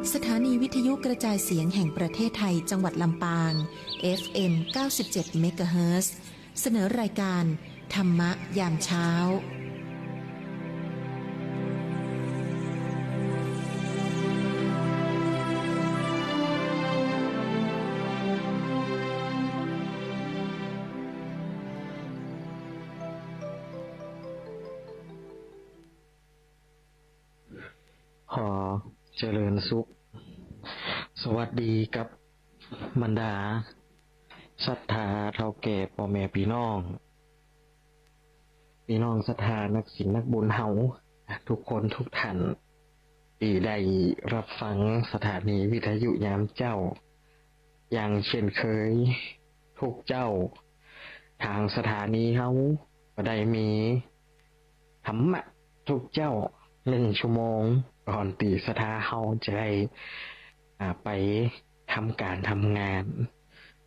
สถานีวิทยุกระจายเสียงแห่งประเทศไทยจังหวัดลำปาง FM 97 เมกะเฮิรตซ์เสนอรายการธรรมะยามเช้าขอเจริญสุขสวัสดีกับบรรดาศรัทธาเฒ่าแก่พ่อแม่พี่น้องศรัทธานักศิลป์นักบุญเฮาทุกคนทุกท่านที่ได้รับฟังสถานีวิทยุยามเจ้าอย่างเช่นเคยทุกเจ้าทางสถานีเฮาก็ได้มีธรรมะทุกเจ้า1 ชั่วโมงก่อนตีสถาเฮาจะได้ไปทำการทำงาน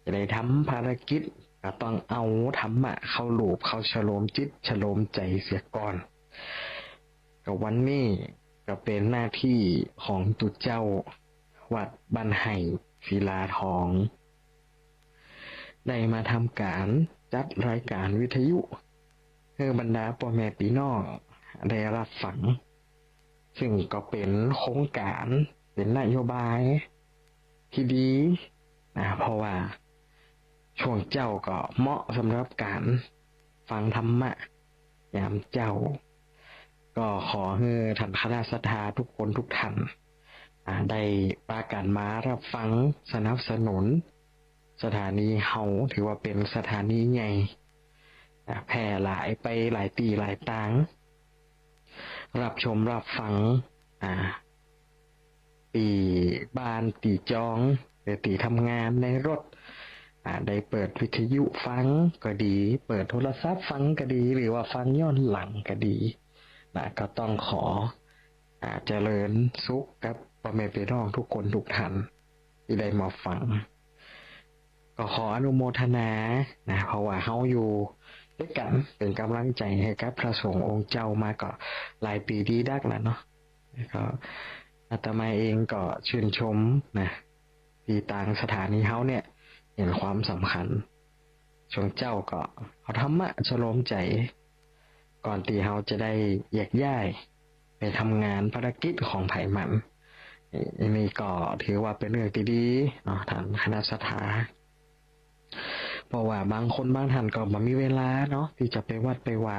จะได้ทำภารกิจก็ต้องเอาธรรมะเข้าลูบเข้าฉโลมจิตฉโลมใจเสียก่อนก็วันนี้ก็เป็นหน้าที่ของตุเจ้าวัดบ้านไห่ศิลาทองได้มาทำการจัดรายการวิทยุให้บรรดาพ่อแม่พี่น้องได้รับฟังซึ่งก็เป็นโครงการเป็นนโยบายที่ดีเพราะว่าช่วงเจ้าก็เหมาะสำหรับการฟังธรรมะยามเจ้าก็ขอให้ท่านคณะศรัทธาทุกคนทุกท่านได้ปราการมารับฟังสนับสนุนสถานีเฮาถือว่าเป็นสถานีใหญ่แพร่หลายไปหลายตีหลายต่างรับชมรับฟังตีบ้านตีจองหรือตีทำงานในรถได้เปิดวิทยุฟังก็ดีเปิดโทรศัพท์ฟังก็ดีหรือว่าฟังย้อนหลังก็ดีก็ต้องขอเจริญสุขกับพ่อแม่พี่น้องทุกคนทุกท่านที่ได้มาฟังก็ขออนุโมทนาเพราะว่าเฮาอยู่ด้วยกันเป็นกำลังใจให้กับพระสงฆ์องค์เจ้ามาก็หลายปีดีดักแล้วเนาะก็อาตมาเองก็ชื่นชมที่ต่างสถานีเฮาเนี่ยเห็นความสำคัญช่วงเจ้าก็เอาธรรมะฉโลมใจก่อนที่เฮาจะได้แยกย้ายไปทำงานภารกิจของไผมันนี่ก็ถือว่าเป็นเรื่องที่ดีเนาะท่านคณะศรัทธาเพราะว่าบางคนบางท่านก็บ่มีเวลาเนาะที่จะไปวัดไปวา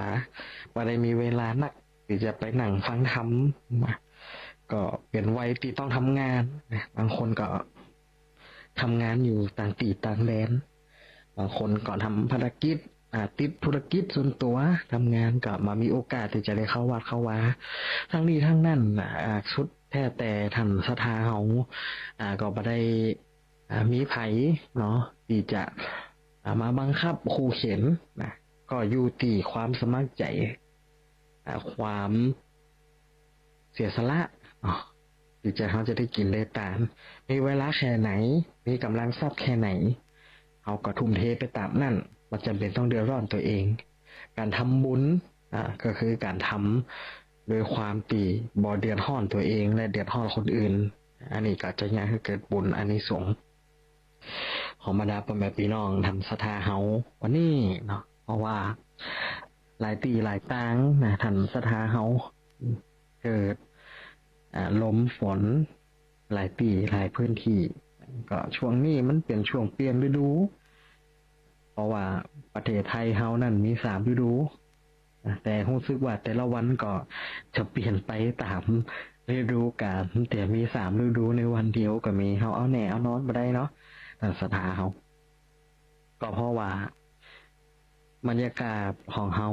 บ่ได้มีเวลานักที่จะไปนั่งฟังธรรมก็เป็นวัยที่ต้องทำงานบางคนก็ทำงานอยู่ต่างที่ต่างแดนบางคนก็ทำภารกิจติดธุรกิจส่วนตัวทำงานก็มามีโอกาสที่จะได้เข้าวัดเข้าวาทั้งนี้ทั้งนั้นสุดแท้แต่ท่านศรัทธาเฮาก็บ่ได้มีไผเนาะที่จะมาบังคับขู่เข็นก็อยู่ที่ความสมัครใจความเสียสละที่เขาจะได้กินได้ตามมีเวลาแค่ไหนมีกำลังทรัพย์แค่ไหนเขาก็ทุ่มเทไปตามนั่นมันจำเป็นต้องเดือดร้อนตัวเองการทำบุญก็คือการทำโดยความตีบ่เดือดร้อนตัวเองและเดือดร้อนคนอื่นอันนี้ก็จะยังให้เกิดบุญอานิสงส์ของบรรดาพ่อแม่พี่น้องทำศรัทธาเฮาวันนี้เนาะเพราะว่าหลายตีหลายต่างท่านศรัทธาเฮาเกิดลมฝนหลายปีหลายพื้นที่ก็ช่วงนี้มันเป็นช่วงเปลี่ยนฤดูเพราะว่าประเทศไทยเฮานั่นมี3ฤดูแต่รู้สึกว่าแต่ละวันก็จะเปลี่ยนไปตามฤดูกาลแต่มี3ฤดูในวันเดียวก็มีเฮาเอาแหน่เอานอนบ่ได้เนาะแต่ศรัทธาเฮาก็เพราะว่าบรรยากาศของเฮา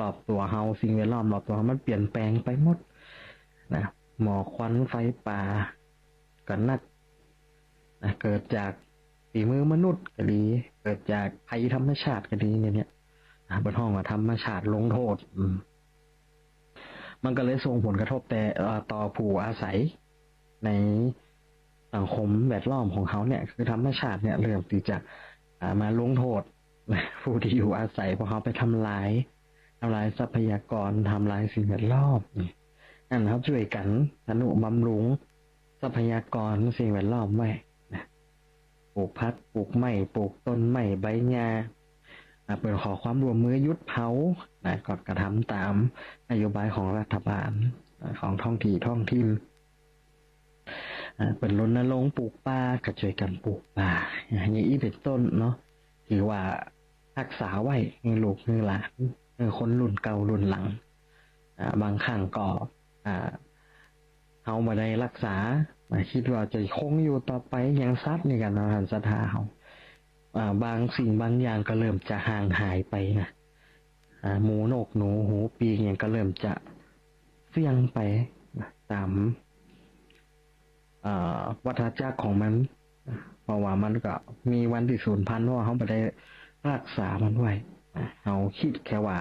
รอบตัวเฮาสิ่งแวดล้อมรอบตัวมันเปลี่ยนแปลงไปหมดหมอกควันไฟป่าก็นักเกิดจากฝีมือมนุษย์ก็ดีเกิดจากภัยธรรมชาติก็ดีเนี่ยบนห้องว่าธรรมชาติลงโทษมันก็เลยส่งผลกระทบแต่ต่อผู้อาศัยในสังคมแวดล้อมของเขาเนี่ยคือธรรมชาติเนี่ยเริ่มที่จะมาลงโทษผู้ที่อยู่อาศัยเพราะเขาไปทำลายทรัพยากรทำลายสิ่งแวดล้อมนั่นครับช่วยกันอนุบำรุง ทรัพยากรสิ่งแวดล้อมไว้นะปลูกพักปลูกไม้ปลูกต้นไม้ใบหญ้าเปิดขอความร่วมมือหยุดเผาก็กระทำตามนโยบายของรัฐบาลของท้องถิ่นเปิดรณรงค์ปลูกป่าก็ช่วยกันปลูกป่าอย่างนี้เป็นต้นเนาะถือว่ารักษาไว้ให้ลูกให้หลานคนรุ่นเก่ารุ่นหลังบางครั้งก็เขามาได้รักษาคิดว่าจะคงอยู่ต่อไปยังซัดในการนำศรัทธาเขาบางสิ่งบางอย่างก็เริ่มจะห่างหายไปนะหมูนกหนูหูปีกอย่างก็เริ่มจะเสี่ยงไปตามวัฏจักรของมันเพราะว่ามันก็มีวันที่สูญพันธุ์เพราะว่าเขาไม่ได้รักษามันไว้เขาคิดแค่ว่า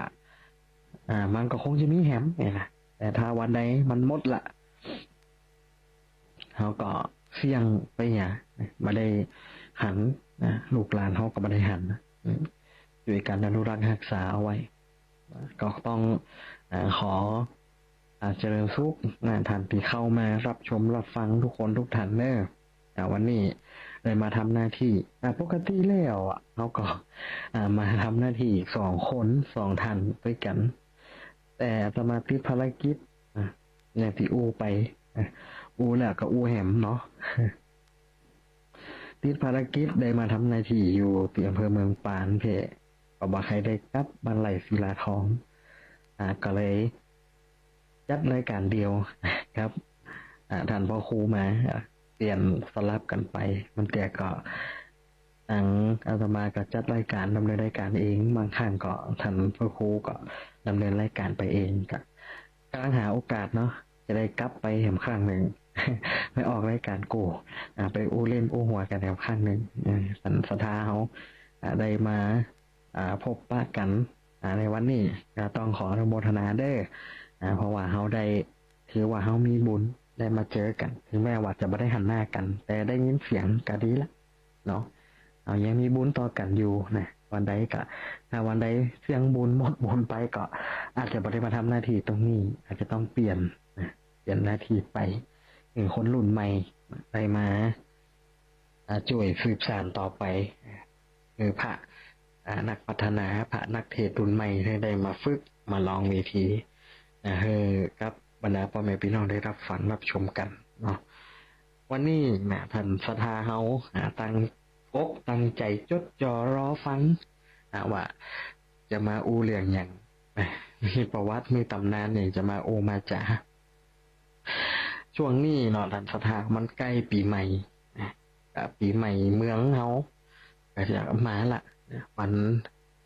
มันก็คงจะมีแหมเนี่ยนะแต่ถ้าวันใดมันหมดละเขาก็เสี่ยงไปเนี่ยมาได้หันลูกหลานเขาก็มาได้หันด้วยการอนุรักษ์รักษาเอาไว้ก็ต้องขอเจริญสุขท่านที่เข้ามารับชมรับฟังทุกคนทุกท่านเนอะแต่วันนี้เลยมาทำหน้าที่ปกติแล้วเขาก็มาทำหน้าที่2 คน2 ท่านด้วยกันแต่สมาธิภารกิจอย่างที่อูไปอูแล้วก็อูแหมเนาะติดภารกิจได้มาทำหน้าที่อยู่ที่อำเภอเมืองปานเพก็บอกใครได้กลับบ้านไหลศิลาทองก็เลยจัดรายการเดียวครับท่านพ่อครูมาเปลี่ยนสลับกันไปมันแต่ก็ทางอาตมาก็จัดรายการดำเนินรายการเองบางครั้งก็ท่านพ่อครูก็ดำเนินรายการไปเองก็กำลังหาโอกาสเนาะจะได้กลับไปแหมครั้งหนึ่ง ไม่ออกรายการกูไปอู้เล่นอู้หัวกันแถวข้างหนึ่งสันสถาเขาได้มาพบปะกันในวันนี้ก็ต้องขออนุโมทนาเด้อเพราะว่าเขาได้ถือว่าเขามีบุญได้มาเจอกันถึงแม้ว่าจะไม่ได้หันหน้ากันแต่ได้ยินเสียงก็ดีละเนาะเอายังมีบุญต่อกันอยู่นะวันใดก็ถ้าวันใดเสียงบุญหมดบุญไปก็อาจจะไม่ได้มาทำหน้าที่ตรงนี้อาจจะต้องเปลี่ยนหน้าที่ไปคนรุ่นใหม่ได้มาช่วยสืบสานต่อไปพระนักพัฒนาพระนักเทศรุ่นใหม่ได้มาฝึกมาลองเวทีกับบรรดาพ่อแม่พี่น้องได้รับฟังรับชมกันเนาะวันนี้ท่านศรัทธาเฮาตั้งอกตั้งใจจดจ่อรอฟังว่าจะมาอูเรื่องอย่างมีประวัติมีตำนานอย่างจะมาโอมาจ่าช่วงนี้เนาะท่านศรัทธามันใกล้ปีใหม่ปีใหม่เมืองเฮาก็จะมาละวัน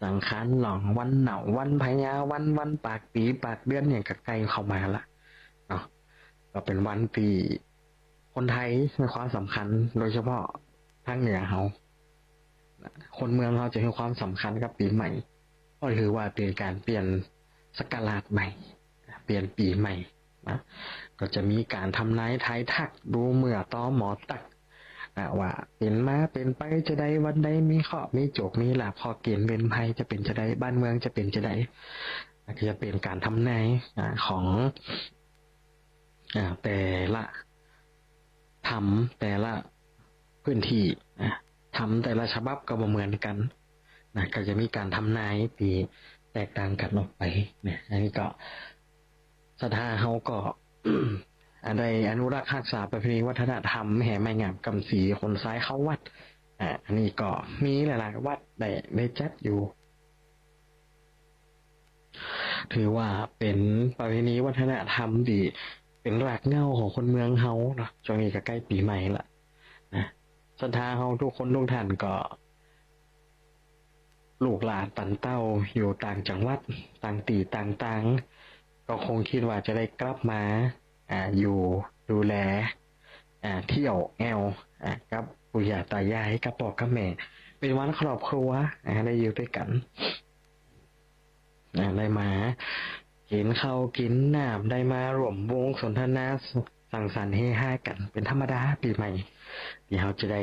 สังขารหลองวันเหนาวันพญาวันปากปีปากเดือนเนี่ยก็ใกล้เข้ามาละเนาะก็เป็นวันที่คนไทยมีความสำคัญโดยเฉพาะทางเหนือเฮาคนเมืองเฮาจะให้ความสำคัญกับปีใหม่ก็ถือว่าเป็นการเปลี่ยนศักราชใหม่เปลี่ยนปีใหม่นะก็จะมีการทำนายทายทักดูเมื่อต้อหมอตักว่าเป็นมาเป็นไปจะได้วันใดมีเคราะห์มีโจกมีลาภพอเกณฑ์เป็นภัยจะเป็นจะได้บ้านเมืองจะเป็นจะได้ก็จะเป็นการทำนายของแต่ละแต่ละพื้นที่ทำแต่ละฉบับก็บ่เหมือนกันก็จะมีการทำนายที่แตกต่างกันออกไปเนี่ยอันนี้ก็ศรัทธาเฮาก็ ได้อนุรักษ์รักษาประเพณีวัฒนธรรมแห่ไม้งามกำสีคนซ้ายเข้าวัดอันนี้ก็มีหลายๆวัดได้จัดอยู่ถือว่าเป็นประเพณีวัฒนธรรมที่เป็นรากเหง้าของคนเมืองเฮาเนาะช่วงนี้ก็ใกล้ปีใหม่ละนะศรัทธาเฮาทุกคนทุกท่านก็ลูกหลานตันเต้าอยู่ต่างจังหวัดต่างตีต่างๆก็คงคิดว่าจะได้กลับมาอยู่ดูแลเที่ยวแอลกับปู่ย่าตายายกับพ่อกับแม่เป็นวันครอบครัวได้อยู่ด้วยกันได้มากินข้าวกินน้ำได้มาร่วมวงสนทนาสังสรรค์เฮฮากันเป็นธรรมดาปีใหม่ที่เราจะได้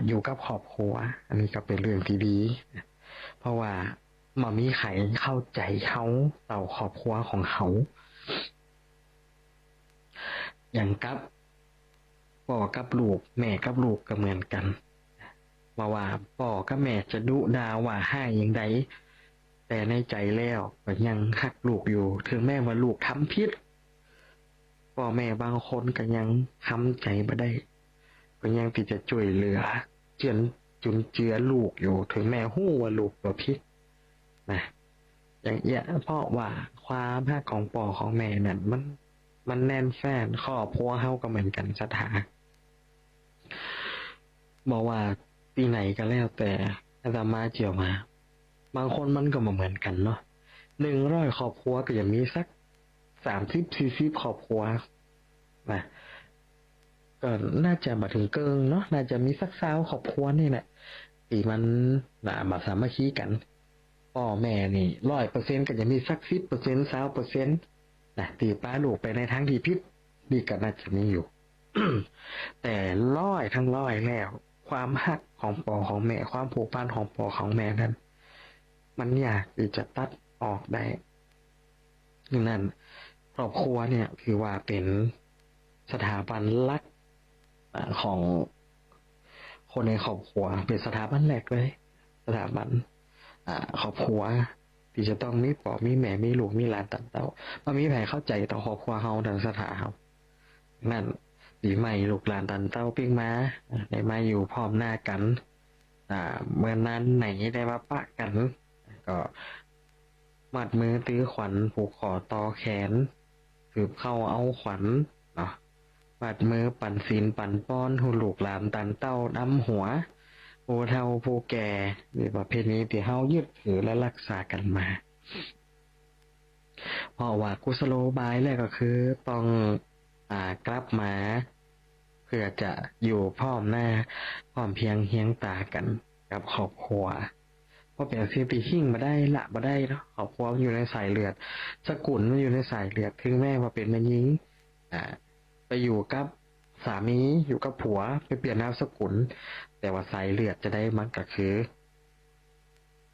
อยู่กับครอบครัวอันนี้ก็เป็นเรื่องที่ดีเพราะว่ามันมีใครเข้าใจเขาเต่าครอบครัวของเขาอย่างกับ พ่อกับลูกแม่กับลูกก็เหมือนกันว่าพ่อกับแม่จะดุด่าว่าให้อย่างใดแต่ในใจแล้วก็ยังฮักลูกอยู่ถึงแม้ว่าลูกทำผิดพ่อแม่บางคนก็ยังทำใจบ่ได้ก็ยังที่จะช่วยเหลือจุนเจือลูกอยู่ถึงแม้ฮู้ว่าลูกตัวผิดนะอย่างเงี้ยเพราะว่าความฮักของพ่อของแม่นั่นมันแน่นแฟ้นครอบครัวเฮาก็เหมือนกันสถาบอกว่าปีไหนก็แล้วแต่อาตมาเจียวมาบางคนมันก็มาเหมือนกันเนาะ100ครอบครัวก็จะมีสัก30-40ครอบครัวนะก็น่าจะมาถึงเกิงเนาะน่าจะมีสัก20ครอบครัวนี่แหละที่มันมาสามัคคีกันพ่อแม่นี่100%ก็จะมีสัก10% 20%นะตีป้าลูกไปในทางที่ผิดนี่ก็น่าจะมีอยู่ แต่ทั้งร้อยแล้วความฮักของพ่อของแม่ความผูกพันของพ่อของแม่นั้นมันยากที่จะตัดออกได้ดังนั้นครอบครัวเนี่ยคือว่าเป็นสถาบันหลักของคนในครอบครัวเป็นสถาบันแรกเลยสถาบันครอบครัวที่จะต้องมีพ่อมีแม่มีลูกมีหลานตัดเต้าว่ามีแผลเข้าใจต่อครอบครัวเฮาดังสถาเฮานั่นดีใหม่ลูกหลานตันเต้าปิ้งมาได้มาอยู่พร้อมหน้ากันเมื่อนั้นไหนได้มาปะกันก็มัดมือตื้อขวัญผูกคอต่อแขนสืบเข้าเอาขวัญเนาะมัดมือปั่นศีลปั่นป้อนหูลูกหลานตันเต้าดำหัวผู้เฒ่าผู้แก่หรือประเพณีที่เฮายึดถือและรักษากันมาเพราะว่ากุศโลบายแรกก็คือต้องกลับมาเพื่อจะอยู่พร้อมหน้าพร้อมเพียงเฮียงตากันกับครอบครัวเพราะเป็นสิ่งที่หิ้งมาได้ละมาได้เนาะครอบครัวมันอยู่ในสายเลือดสกุลมันอยู่ในสายเลือดถึงแม้ว่าเป็นแม่หญิงไปอยู่กับสามีอยู่กับผัวไปเปลี่ยนนามสกุลแต่ว่าสายเลือดจะได้มันก็คือ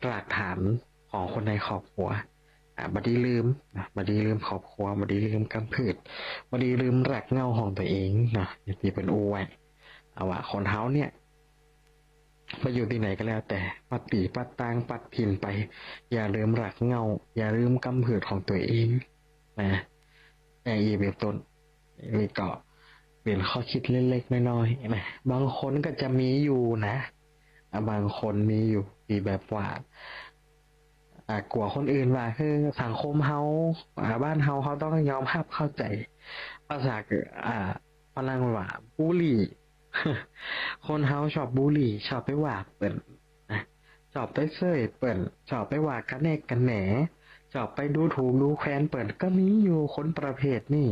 รากฐานของคนในครอบครัวบดีลืมครอบครัวบดีลืมกำพืชบดีลืมรากเหง้าของตัวเองนะอย่างที่เป็นอูไว้เอาว่าคนเฮาเนี่ยไปอยู่ที่ไหนก็แล้วแต่ปัดตีปัดตางปัดถิ่นไปอย่าลืมรากเหง้าอย่าลืมกำพืชของตัวเองนะอีเป็นต้นนี่ก็เป็นข้อคิดเล็กๆน้อยๆนะบางคนก็จะมีอยู่นะบางคนมีอยู่ที่แบบว่ากลัวคนอื่นว่าคือสังคมเฮาบ้านเฮาเขาต้องยอมรับเข้าใจภาษาพลังว่าบูลลี่ คนเฮาชอบบูลลี่ชอบไปว่าเปิ้นนะชอบไปเซ้ยเปิ้นชอบไปว่ากันแนกกันแหนชอบไปดูถูกดูแคลนเปิ้นก็มีอยู่คนประเภทนี้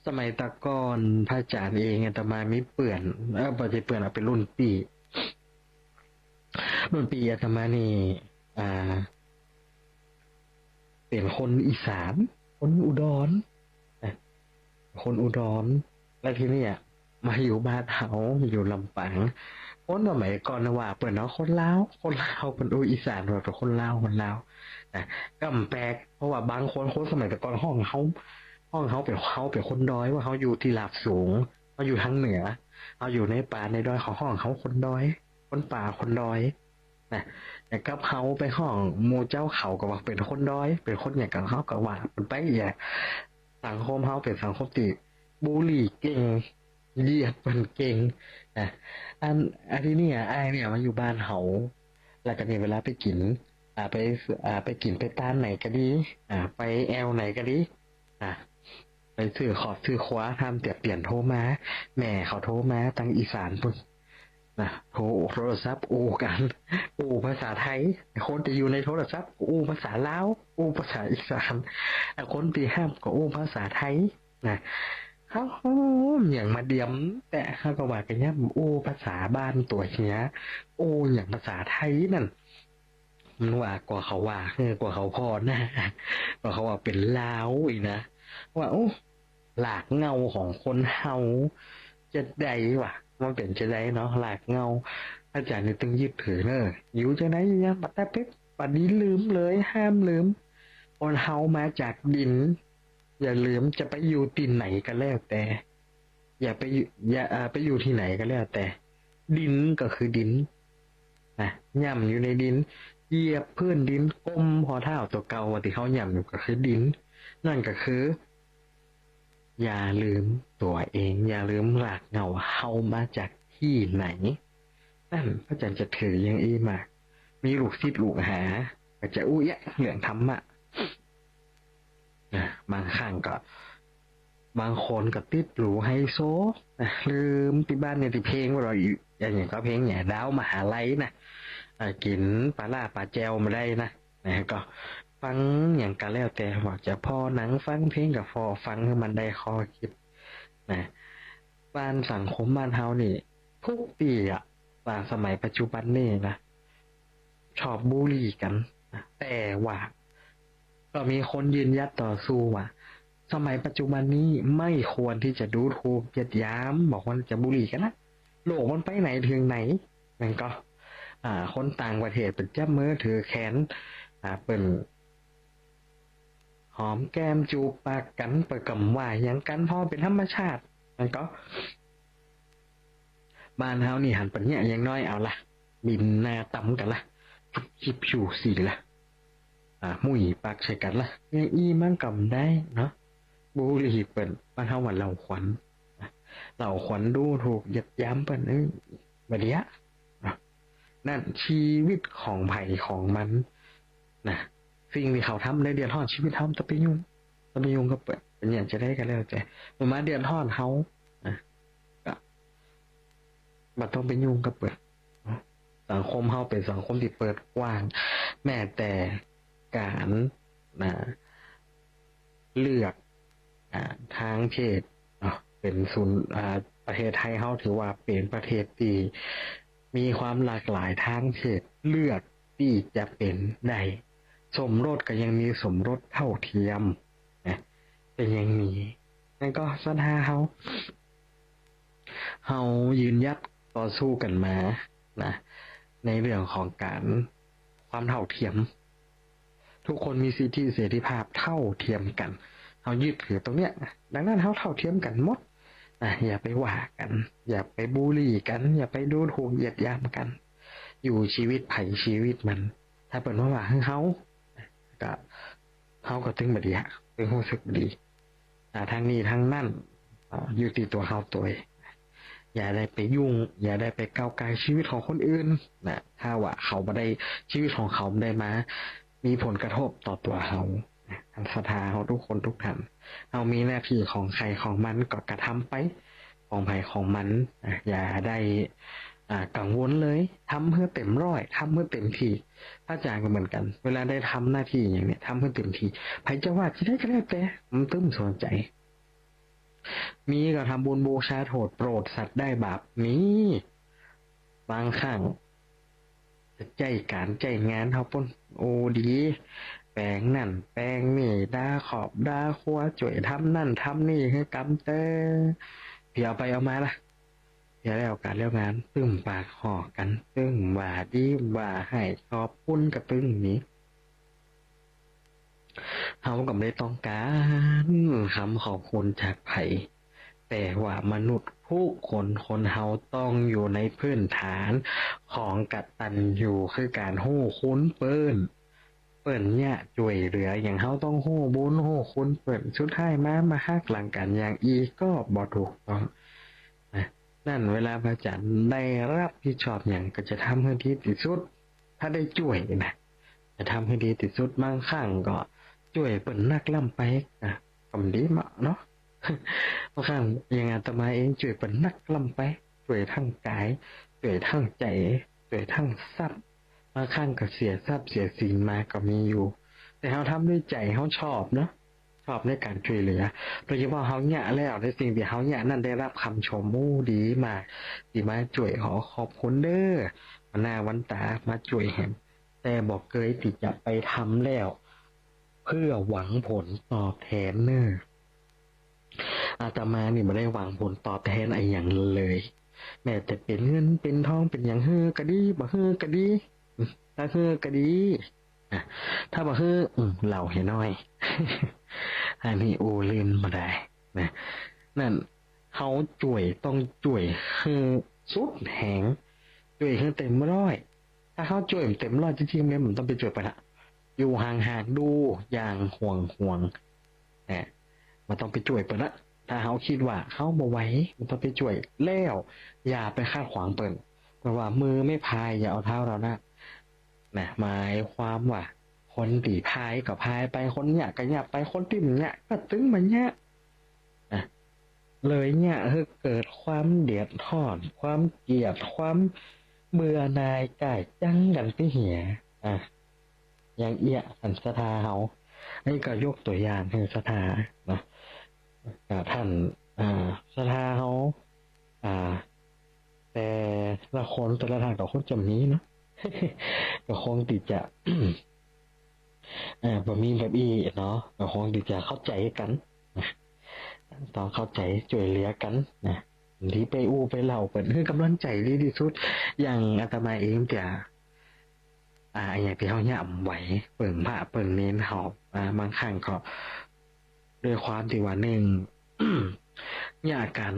สมัยตะก่อนพระอาจารย์เองอาตมามีเปื่อนบ่ใช่เปื่อนเป็นรุ่นปีอาตมานี่เป็นคนอีสานคนอุดรแล้วทีนี้มาอยู่บ้านเฮาอยู่ลำปางคนสมัยก่อนนะว่าเปิดเนาะคนลาวเป็นอีสานแบบเป็นคนลาวนะก็แปลกเพราะว่าบางคนสมัยแต่ก่อนห้องเฮาเป็นคนดอยว่าเขาอยู่ที่ลาบสูงเขาอยู่ทางเหนือเขาอยู่ในป่าในดอยเขาห้องเขาคนดอยคนป่าคนดอยนะอย่างกับเขาไปห้องหมู่เจ้าเขาก็ว่าเป็นคนดอยเป็นคนอย่างกับเขาก็ว่าเป็นไปอย่างสังคมเขาเป็นสังคมที่บูลลี่เก่งเหยียดเป็นเก่งนะอันที่เนี่ยไอ้เนี่ยมาอยู่บ้านเขาแล้วก็มีเวลาไปกินไปกินไปต้านไหนก็ดีไปแอลไหนก็ดีไปซื้อขอดซื้อคว้าทำเปลี่ยนโทรมาแม่เขาโทรมาทางอีสานพุ่นนะโทรศัพท์กันภาษาไทยคนที่อยู่ในโทรศัพท์ภาษาลาวภาษาอีสานคนที่ห้ามก็ภาษาไทยนะเขาอย่างมาเดียมแต่เขาก็ว่ากันเนี่ยภาษาบ้านตัวเนี้ยอย่างภาษาไทยนั่นมันว่ากว่าเขาว่ากว่าเขาพอนะกว่าเขาว่าเป็นลาวอีกนะว่าหลากเงาของคนเฮาจะได้ว่ะมันเป็นจะได้เนาะหลากเงาอาจารย์นี่ต้องยึดถือเนอะอยู่จะไหนยังปัดแต่ปิ๊บปัดนี้ลืมเลยห้ามลืมคนเฮามาจากดินอย่าลืมจะไปอยู่ที่ไหนก็แล้วแต่ อย่าไปอยู่อย่าไปอยู่ที่ไหนก็แล้วแต่ดินก็คือดินนะย่ำอยู่ในดินเหยียบพื้นดินก้มพอเท้าตัวเก่าที่เขาย่ำอยู่ก็คือดินนั่นก็คืออย่าลืมตัวเองอย่าลืมรากเหง้าเฮามาจากที่ไหนนั่นพระอาจารย์จะถืออย่างอีมากมีลูกศิษย์ลูกหาก็จะอุ้ยะเรื่องธรรมะนะบางครั้งก็บางคนก็ติดหรูไฮโซนะลืมที่บ้านเนี่ยที่เพลงว่าเราอยู่อย่างก็เพลงเนี่ยดาวมหาลัยนะกินปลาล่าปลาแจวมาได้นะก็ฟังอย่างกันแล้วแต่ว่าจะพอหนังฟังเพลงกับพอฟังให้มันได้คอคิดนะบ้านสังคมบ้านเฮานี่ทุกปีอ่ะว่าสมัยปัจจุบันนี่นะชอบบูลลี่กันนะแต่ว่าก็มีคนยืนยัดต่อสู้ว่าสมัยปัจจุบันนี้ไม่ควรที่จะดูถูกเหยียดหยามบอกว่าจะบูลลี่กันนะโลกมันไปไหนถึงไหนมันก็คนต่างประเทศเป็นจับมือถือแขนเป็นหอมแก้มจูบปากกันเปิดกำว่าอย่างกันพอเป็นธรรมชาติมันก็บ้านเฮานี่หันปัญญาอย่างน้อยเอาละบินหน้าต่ำกันละชิบชูสีละมุยปากใส่กันละยังอีมันกำได้เนาะบุหรี่เปิ่นบ้านเฮาว่าเราขวัญเราขวัญดูถูกยัดย้ำเปิ่นบัดเดียนั่นชีวิตของไผ่ของมันนะสิ่งที่เขาทำในเดือนทอดชีวิตเขาจะไปยุ่งก็เปิดเป็นอย่างจะได้กันแล้วแต่มาเดือนทอดเขาก็บัต้องไปยุ่งก็เปิดสังคมเขาเป็นสังคมที่เปิดกว้างแม้แต่การเลือกทางเพศเป็นศูนย์ประเทศไทยเขาถือว่าเป็นประเทศที่มีความหลากหลายทางเพศเลือกที่จะเป็นได้สมรสก็ยังมีสมรสเท่าเทียมนะเป็นอย่างนี้นั่นก็สัทธาเขายืนยัดต่อสู้กันมานะในเรื่องของการความเท่าเทียมทุกคนมีสิทธิเสรีภาพเท่าเทียมกันเขายึดถือตรงเนี้ยดังนั้นเขาเท่าเทียมกันหมดอย่าไปว่ากันอย่าไปบูลลี่กันอย่าไปดูถูกเหยียดหยามกันอยู่ชีวิตไผ่ชีวิตมันถ้าเป็นว่าเขาก็เขาก็ตึงบดีฮะตึงรู้สึกดีทางนี้ทางนั่นอยู่ที่ตัวเขาตัวอย่าได้ไปยุ่งอย่าได้ไปก้าวไกลชีวิตของคนอื่นนะถ้าว่าเขาไม่ได้ชีวิตของเขาไม่ได้มามีผลกระทบต่อตัวเขาทันศรัทธาเขาทุกคนทุกท่านเอามีหน้าที่ของใครของมันก็กระทำไปของไผ่ของมันอย่าได้กังวลเลยทำเพื่อเต็มร้อยทำเพื่อเต็มที่พระอาจารย์ก็เหมือนกันเวลาได้ทำหน้าที่อย่างเนี้ยทำเพื่อเต็มที่ไผ่จะว่าจะได้ก็ได้แต่มันตึ้มสนใจมีก็ทำบุญบูชาโทษโปรดสัตว์ได้บาปนี้บางครั้งใจการใจงานเขาป่นโอ้ดีแปลงนั่นแปลงนี่ด่าขอบด่าคัวจ่วยทำนั่นทำนี่ให้กำเตอเพียวไปเอามาละเพียวแล้วการแล้วงานตึ้มปากห่อกันตึ้งว่าดีว่าให้ขอบคุณกับตึ้งนี้เขาก็ไม่ต้องการคำขอบคุณจากไผ่แต่ว่ามนุษย์ผู้คนเฮาต้องอยู่ในพื้นฐานของกตัญญูคือการโห่คุ้นเปิ้นเนี่ยจ่วยเหลืออย่างเฮาต้องโห่บุญโห่คุณเปิ้นสุดท้ายมาฮักหลังกันอย่างอีก็บ่ถูกต้องนั่นเวลาพระจันทร์ได้รับผิดชอบอย่างก็จะทำให้ดีที่สุดถ้าได้จ่วยนะจะทำให้ดีที่สุดบางครั้งก็จ่วยเปิ้นนักล่ำไปกำดีมาเนาะบางครั้งอย่างอาตมาเองจ่วยเปิ้นนักล่ำไปจ่วยทั้งกายจ่วยทั้งใจจ่วยทั้งทรัพย์บางครั้งก็เสียทรัพย์เสียสินมาก็มีอยู่แต่เขาทำด้วยใจเขาชอบเนาะชอบในการช่วยเหลือโดยเฉพาะเขาเนี่ยแล้วในสิ่งที่เขาเนี่ยนั่นได้รับคำชมดีมากดีมาช่วยขอบคุณเด้อวันหน้าวันตามาช่วยแหมแต่บอกเคยติดจะไปทำแล้วเพื่อหวังผลตอบแทนเนออาตมานี่ไม่ได้หวังผลตอบแทนอะไรอย่างเลยแม้แต่เป็นเงินเป็นทองเป็นอย่างเฮือกะดีบ่เฮือกะดีถ้าเฮือกะดีถ้าบ่เฮือเหล่าให้น้อยอันนี้โอลืนมาได้นะนั่น เขาจ่วยต้องจ่วยคือสุดแหงจ่วยคือเต็มร้อยถ้าเขาจ่วยเต็มร้อยจริงๆเนี่ยมันต้องไปจ่วยไปละอยู่ห่างๆดูอย่างห่วงเนี่ยมันต้องไปจ่วยเปิดละถ้าเขาคิดว่าเขาบ่ไหวมันต้องไปจ่วยแล้วอย่าไปคาดขวางเปิดเพราะว่ามือไม่พายอย่าเอาเท้าเรานะหมายความว่าคนตีพายก็พายไปคนเนี่ยก็เนี่ยไปคนที่มันเนี่ยก็ตึงมันเนี่ยนะเลยเนี่ยเกิดความเดือดร้อนความเกลียดความเบื่อหน่ายก่ายจังกันไปเหียอ่ะอย่างเอี้ยสันสทาเขาอันนี้ก็ยกตัวอย่างให้สทาเนาะท่านสทาเขาอ่า แต่ละคนแต่ละทางต่อคนจะมีเนาะ ก็คงติดจะแบบมีแบบอีเนาะก็คงติดจะเข้าใจกันนะต้องเข้าใจช่วยเหลือกันนะที่ไปอู้ไปเล่าเปิดคือกำลังใจดีที่สุดอย่างอาตมาเองจะอย่างที่เขาย่ำไหวเปิ่งพระเปิ่งเน้นหอบบางครั้งก็ด้วยความที่ว่าหนึ่ง อยากกัน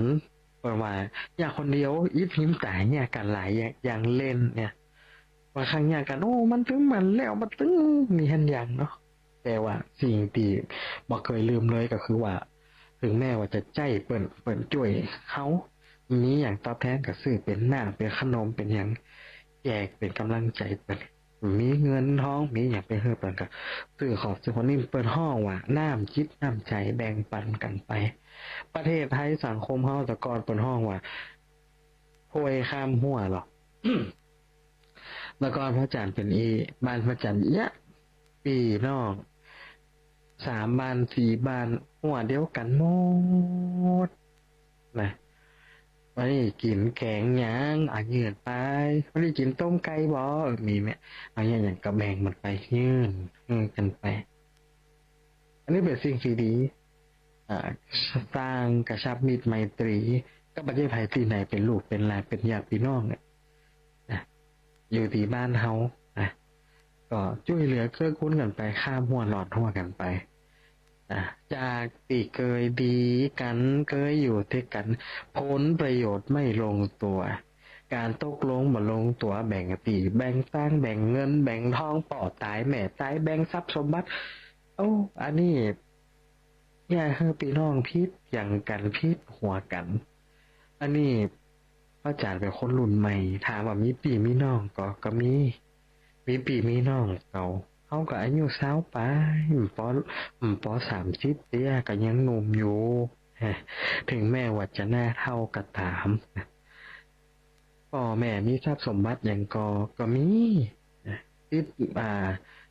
เปิดว่าอยากคนเดียวอีพิมพ์แต่อยากกันหลายอย่างเล่นเนี่ยบางครั้งอยากกันโอ้มันถึงมันแล้วมันถึงมีหันอย่างเนาะแต่ว่าสิ่งที่บอกเคยลืมเลยก็คือว่า ถึงแม้ว่าจะใจเปิ่นจ่วยเขามีอย่างตอบแทนก็ซื้อเป็นหน้าเป็นขนมเป็นอย่างแจกเป็นกำลังใจเปิ่นมีเงินทองมีอย่างไปเฮือเปิ่นก็ซื้อของซื้อคนนี้เปิ่นห้องว่าน้ำจิตน้ำใจแบ่งปันกันไปประเทศไทยสังคมเฮาแต่ก่อนเปิ่นห้องว่าโพยข้ามหัวหรอก แล้วก็พระจันทร์เป็นบ้านพระจันทร์เยอะปีน้อง3 บ้าน 4 บ้านหัวเดียวกันหมดนะวันนี้กินแกงหยังเยืนไปวันนี้กินต้มไก่บ่มีไหมเอาอย่างกระแบงมันไปยื่นกันไป อันนี้เป็นสิ่งที่ดีอ่าสร้างกระชับมิตรไมตรีก็ประเทศไทยที่ไหนเป็นลูกเป็นหลานเป็นญาติพี่น้องเนี่ยนะอยู่ที่บ้านเฮานะก็ช่วยเหลือเกื้อกูลกันไปข้ามหัวหลอดหัวกันไปจากตีเคยดีกันเคยอยู่ด้วยกันผลประโยชน์ไม่ลงตัว การตกลงบ่ลงตัวแบ่งตีแบ่งตั้งแบ่งเงินแบ่งทองป่อตายแม่ตายแบ่งทรัพย์สมบัติโอ้อันนี้อย่าให้พี่น้องพิษอย่างกันพิษหัวกัน อันนี้พระอาจารย์เป็นคนรุ่นใหม่ถามว่ามีพี่มีน้องก็มีพี่มีน้องเก่าเขาก็อายุ20ไปป30เตี้ยก็ยังหนุ่มอยู่ถึงแม้ว่าจะหน้าเท่าก็ตามพ่อแม่มีทรัพย์สมบัติอย่างก็มีติด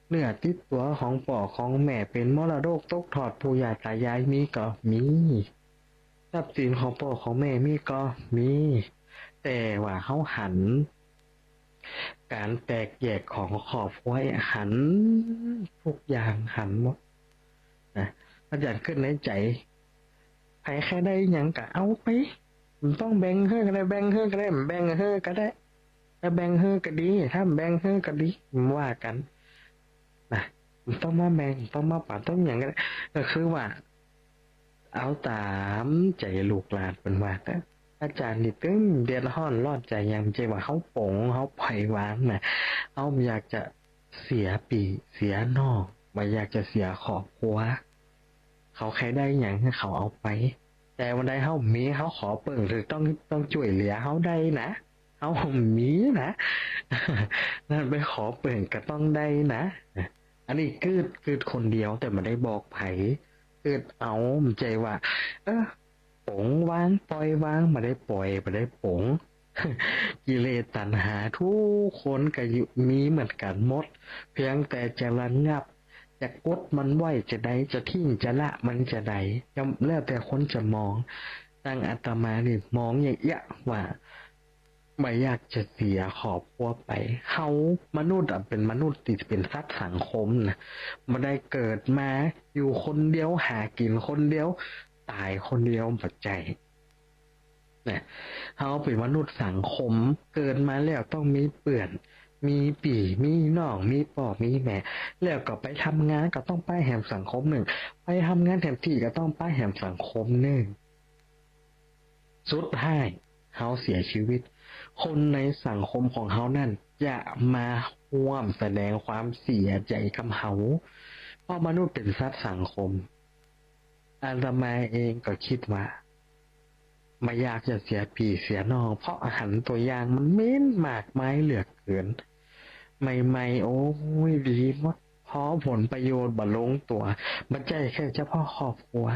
เนื้อติดตัวของพ่อของแม่เป็นมรดกตกทอดปู่ย่าตายายมีก็มีทรัพย์สินของพ่อของแม่มีก็มี แต่ว่าเขาหันการแตกแยกของครอบครัวหันทุกอย่างหันหมดนะอาจารย์ขึ้นในใจใครแค่ได้หยังก็เอาไปมันต้องแบ่งเฮ้อก็ได้แบ่งเฮ้อก็ได้แบ่งเฮ้อก็ได้ถ้าแบ่งเฮ้อก็ดีถ้าแบ่งเฮ้อก็ดีว่ากันนะมันต้องมาแบ่งต้องมาปาต้องอย่างกันก็คือว่าเอาตามใจลูกหลานเป็นว่าแต่อาจารย์นี่ตึงเดือดร้อนรอดใจยังใจว่าเขาโป่งเขาปล่อยวางนะเขาอยากจะเสียปีเสียนอกไม่อยากจะเสียครอบครัวเขาใครได้อย่างให้เขาเอาไปแต่วันใดเขามีเขาขอเปิ่งหรือต้องช่วยเหลือเขาได้นะเขามีนะนั่นไปขอเปิ่งก็ต้องได้นะอันนี้คือคนเดียวแต่ไม่ได้บอกไผคือเอาใจว่าปงวางปล่อยวางมาได้ปล่อยมาได้ปง กิเลสตัณหาทุกคนก็มีเหมือนกันหมดเพียงแต่จะระงับจะกดมันไว้จะใดจะทิ้งจะละมันจะใดย่อมแล้วแต่คนจะมองตั้งอาตมานี่มองอย่างเอี้ยว่าไม่อยากจะเสียขอบครัวไปเขามนุษย์เป็นมนุษย์ที่เป็นสัตว์สังคมนะไม่ได้เกิดมาอยู่คนเดียวหากินคนเดียวตายคนเดียวปัจจัยเนี่ยเขาเป็นมนุษย์สังคมเกิดมาแล้วต้องมีเปื่อนมีปีมีน้องมีพ่อมีแม่แล้วก็ไปทำงานก็ต้องไปแหมสังคมหนึ่งไปทำงานแถมที่ก็ต้องไปแหมสังคมหนึ่ง สุดท้ายเขาเสียชีวิตคนในสังคมของเขานั่นจะมาร่วมแสดงความเสียใจกับเขาเพราะมนุษย์เป็นสัตว์สังคมอาตมาเองก็คิดว่าไม่อยากจะเสียพี่เสียน้องเพราะอาหารตัวอย่างมันเหม็นมากมายเหลือเกินใหม่ๆโอ้ยดีหมดพอผลประโยชน์บ่ลงตัวมันใจแค่เฉพาะครอบครัว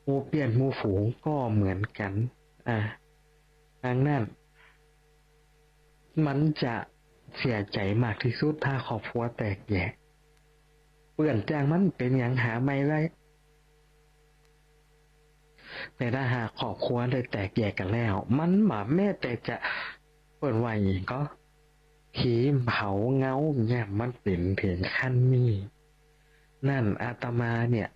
หมู่เปลี่ยนหมู่ฝูงก็เหมือนกันดังนั้นมันจะเสียใจมากที่สุดถ้าครอบครัวแตกแยกเปื่อนแจ้งมันเป็นอย่างหาไม่ได้แต่ถ้าหากครอบครัวได้แตกแยกกันแล้วมันหมาแม่แต่จะเปิดไว้ก็ผีเผาเงาเนี่ยมันเป็นถึงขั้นนี้นั่นอาตมาเนี่ย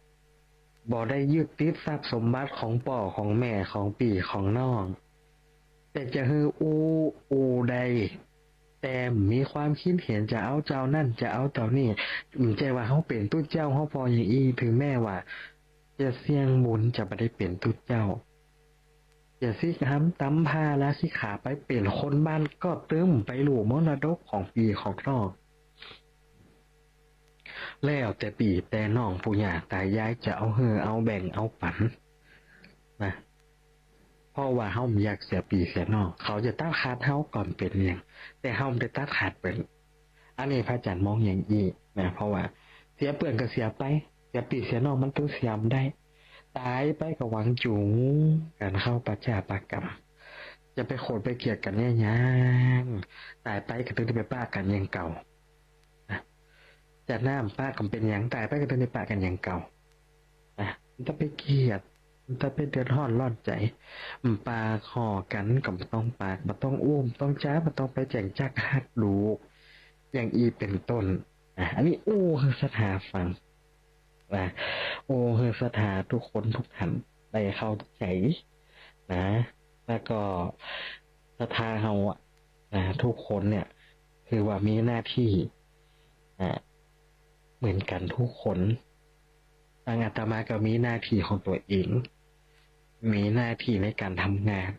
บ่ได้ยึดติดทรัพย์สมบัติของป่อของแม่ของปี่ของน้องแต่จะฮืออูใดแต่มีความคิดเห็นจะเอาเจ้านั่นจะเอาเจ้านี่ใจว่าเขาเป็นตุ้เจ้าเขาพออย่างอีถึงแม่ว่าจะเสี่ยงบุญจะไม่ได้เป็นตุ้เจ้าจะสิคำตำพาและสิขาไปเป็นคนบ้านก็ตึมไปหลู่มรดกของปีของนอกแล้วแต่ปีแต่น้องปู่ย่าตายายจะเอาเอาแบ่งเอาปันนะเพราะว่าเฮาอยากเสียปีเสียน้องเขาจะตัดขาดเฮาก่อนเป็นอย่างแต่เฮาได้ตัดขาดเป็นอันนี้พระอาจารย์มองอย่างอีนะเพราะว่าเสียเปื่อนก็เสียไปเสียปีเสียน้องมันต้องเสียมได้ตายไปก็หวังจูงกันเข้าปัจจาปากรรมจะไปโขดไปเกลียดกันเนี่ยยังตายไปก็ต้องไปป้ากันอย่างเก่าจะน้ำป้ากันเป็นอย่างตายไปก็ต้องไปป้ากันอย่างเก่ามันต้องไปเกลียดมันต้องไปเดือดร้อนร้อนใจปาคอกันกับต้องปากมันต้องอุ้มต้องจ้ามันต้องไปแจงจักฮักลูกอย่างอีเป็นต้นอันนี้คือสถาฟังคือสถาทุกคนทุกท่านได้เข้าใจนะแล้วก็สถาเฮาทุกคนเนี่ยคือว่ามีหน้าที่เหมือนกันทุกคนทางอาตมาก็มีหน้าที่ของตัวเองมีหน้าที่ในการทำงาน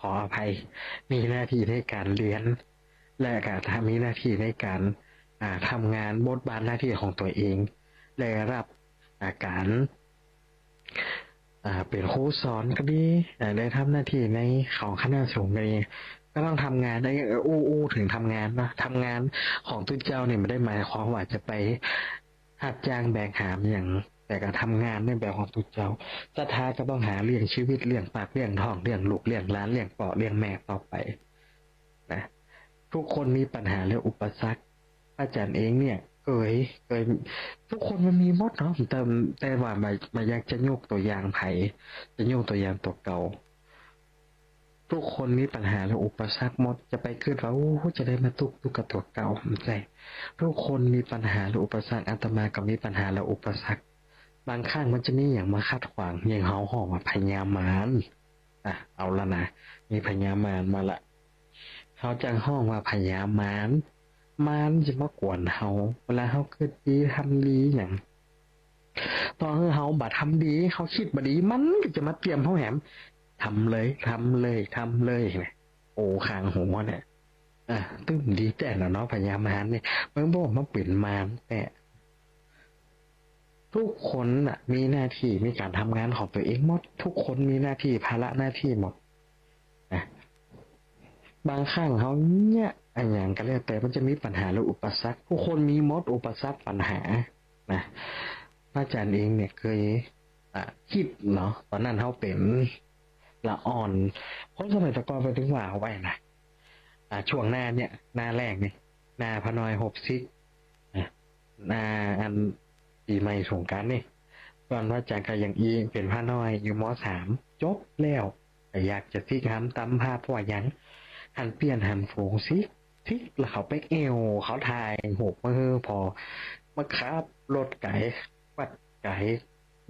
ขออภัยมีหน้าที่ในการเรียนและก็มีหน้าที่ในการทำงานบทบาทหน้าที่ของตัวเองได้รับการเป็นครูสอนก็ดีได้ทำหน้าที่ในของคณะสงฆ์ก็ดีก็ต้องทำงานได้ถึงทำงานนะทำงานของตุ้เจ้าเนี่ยไม่ได้หมายความว่าจะไปหัดจ้างแบกหามอย่างแต่การทำงานในแบบของตุ้เจ้าศรัทธาก็ต้องหาเลี้ยงชีวิตเลี้ยงปากเลี้ยงท้องเลี้ยงลูกเลี้ยงหลานเลี้ยงป่อเลี้ยงแม่ต่อไปนะทุกคนมีปัญหาและอุปสรรคอาจารย์เองเนี่ยเคยทุกคนมันมีหมดเนาะแต่ว่าไม่อยากจะยกตัวอย่างไผจะยกตัวอย่างตัวเก่าทุกคนมีปัญหาและอุปสรรคหมดจะไปขึ้นว่าจะได้มาตุกกับตัวเก่าไม่ใช่ทุกคนมีปัญหาและอุปสรรคอาตมาก็มีปัญหาและอุปสรรคบางครั้งมันจะมีอย่างมาขัดขวางอย่างเฮาห้องว่าพญามารเอาละนะมีพญามารมาละเขาจังห้องว่าพญามารมันจะมากวนเฮาเวลาเฮาคิดดีทำดีอย่างตอนเฮาบ่ทำดีเขาคิดบ่ดีมันก็จะมาเตรียมเฮาแหมทำเลยเนี่ยคางหัวเนี่ยตึ้มดีแต่ละเนาะพญามารเนี่ยมันบอกมาเป็นมารแต่ทุกคนมีหน้าที่มีการทำงานของตัวเองหมดทุกคนมีหน้าที่ภาระหน้าที่หมดบางครั้งเขาเนี่ยอย่างก็แล้วแต่มันจะมีปัญหาและอุปสรรคผู้คนมีหมดอุปสรรคปัญหานะพระอาจารย์เองเนี่ยเคยคิดเนาะตอนนั้นเขาเป็นละอ่อนคนสมัยตะกอนไปถึงว่าเอาไว้นะช่วงหน้าเนี่ยหน้าแรกเนี่ยหน้าพนอย60หน้าอันปีใหม่สงกรานต์นี่ตอนพระอาจารย์ก็ยังอีเป็นพนอยอยู่ม.3จบแล้วแต่อยากจะที่ทำตำภาพว่ายังหันเปลี่ยนหันโฝงซิแล้วเขาไปเอวเขาถ่ายหกมือพอมาขับรถไก่วัดไก่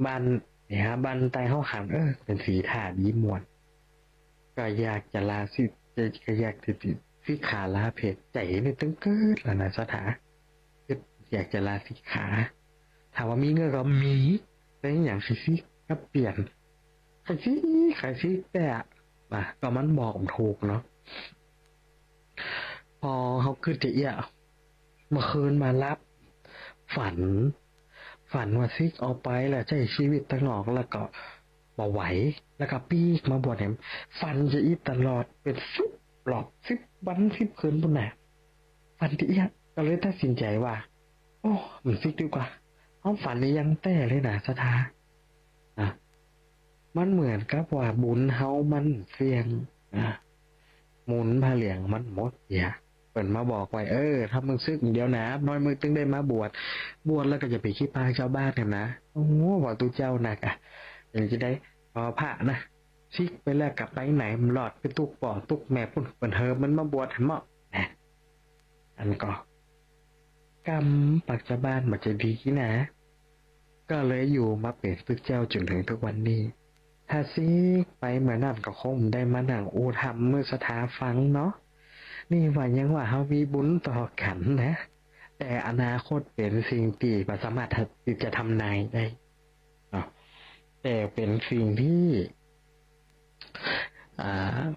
บ้านเนี่ยฮะบ้านใต้เขาขันเป็นสีถ่าดีมวนก็อยากจะลาสิก็อยากติดสิขาลาเพจใจนี่ตึงเกิดแล้วนะสถาอยากจะลาสิขาถามว่ามีเงินก็มีแต่อย่างสิก็เปลี่ยน ใครสิแต่ก็มันบอกผมถูกเนาะพอเขาขึ้นจะเอี้ยเมื่อคืนมารับฝัน ฝันว่าซิกเอาไปแล้วใช้ชีวิตตั้งนอกแล้วก็บ่ไหวแล้วก็ปีกมาบวชแหมฝันจะอีตลอดเป็น10 วัน 10 คืนปุ่นน่ะฝันที่เอี้ยก็เลยตัดสินใจว่า โอ้มันซิกดีกว่าเอาฝันนี้ยังแต่เลยนะสถาอ่ะมันเหมือนกับว่าบุญเฮามันเสี่ยงอ่ะหมุนผาเหลียงมันหมดอย่าเปิ่นมาบอกไว้ถ้ามึงซึกเดียวนะน้อยมึงตึงได้มาบวชแล้วก็จะไปขี้พายชาวบ้านกันนะโอ้บอกตูเจ้าหนักอย่างจะได้พอพระนะซิกไปแล้วกลับไปไหนมันหลอดไปตุกป่อตุกแม่ปุ่นเปิ่นเฮอมันมาบวชเหมาะนะอันก็กรรมปักชาวบ้านมันจะดีนะก็เลยอยู่มาเป็นซึกเจ้าจนถึงทุกวันนี้ ถ้าซิกไปเหมือนนั่นก็คงได้มานั่งอูทำมือสถาฟังเนาะนี่ว่ายังว่าเฮามีบุญต่อกันนะแต่อนาคตเป็นสิ่งที่บ่สามารถที่จะทำนายได้เนาะแต่เป็นสิ่งที่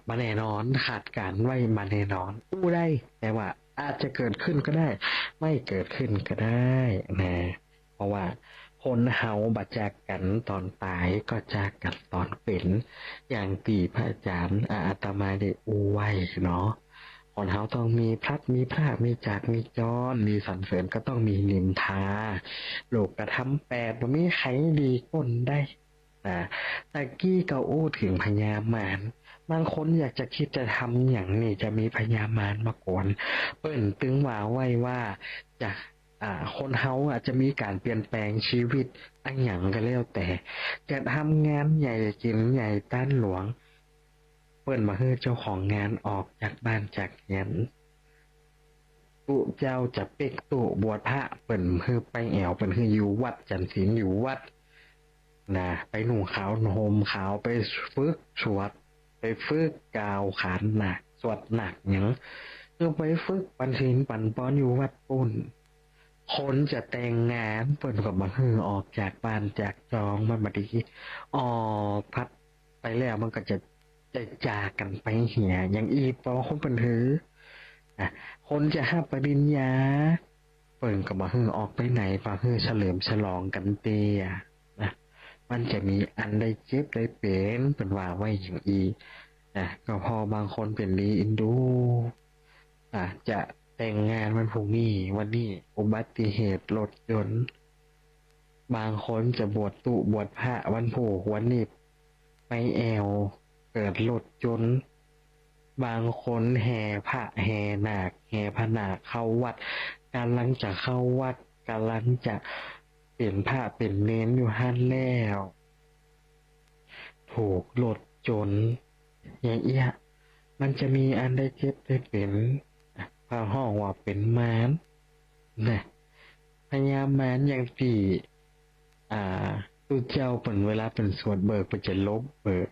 มาแน่นอนขาดการไว้มาแน่นอนอู้ได้แต่ว่าอาจจะเกิดขึ้นก็ได้ไม่เกิดขึ้นก็ได้นะเพราะว่าคนเฮาบัดจากกันตอนตายก็จากกันตอนเป็นอย่างตีพระอาจารย์อาตมาได้อู้ไว้เนาะคนเฮาต้องมีพลัดมีพรากมีจากมีจรมีสรรเสริญก็ต้องมีนินทาโลกกระทำแปดบ่มีใครดีก้นได้ตะกี้ก็อู้ถึงพญามารบางคนอยากจะคิดจะทำอย่างนี้จะมีพญามารมากวนเปิ้นตึงว่าไว้ว่าจะคนเฮาอาจจะมีการเปลี่ยนแปลงชีวิตอันหยังก็แล้วแต่จะทำงานใหญ่กินใหญ่ต้านหลวงเปิ้นมาให้เจ้าของงานออกจากบ้านจากเงินตุเจ้าจะเป็กตุบวชพระเปิ้นฮือไปแอวเปิ้นฮืออยู่วัดจันทร์ศีลอยู่วัดนะไปหนุ่งขาวห่มขาวไปฝึกสวดไปฝึกกาวขานหนักสวดหนักหยังคือไปฝึกปันศีลปันป้อนอยู่วัดปุ่นคนจะแต่งงานเปิ่นก็มาฮือออกจากบ้านจากจองมันมาดีออกพัดไปแล้วมันก็จะจากกันไปเหี่ยอย่างอีปอคนเปิ่นหือคนจะห้าปริญญาเปิ่นก็มาฮือออกไปไหนปาฮือเฉลิมฉลองกันเตียนะมันจะมีอันได้เจ็บได้เป็นเป็นว่าไว้อย่างอีก็พอบางคนเป็นรีอินดูจะแต่งงานวันพรุ่งนี้วันนี้อุบัติเหตุรถยนต์บางคนจะบวชตุบวชพระวันผูกวันนี้ไปแอวเกิดรถยนต์บางคนแห่พระแห่นาคแห่พระนาคเข้าวัดกำลังจะเข้าวัดกำลังจะเป็นพระเป็นเน้นอยู่หันแล้วถูกรถจนอย่างเอี้ยมันจะมีอันได้เจ็บได้เป็นพระห้องว่าเป็นมารนะพญามารอย่างที่ตุเจ้าเปิ่นเวลาเป็นสวดเบิกมันจะลบเบิก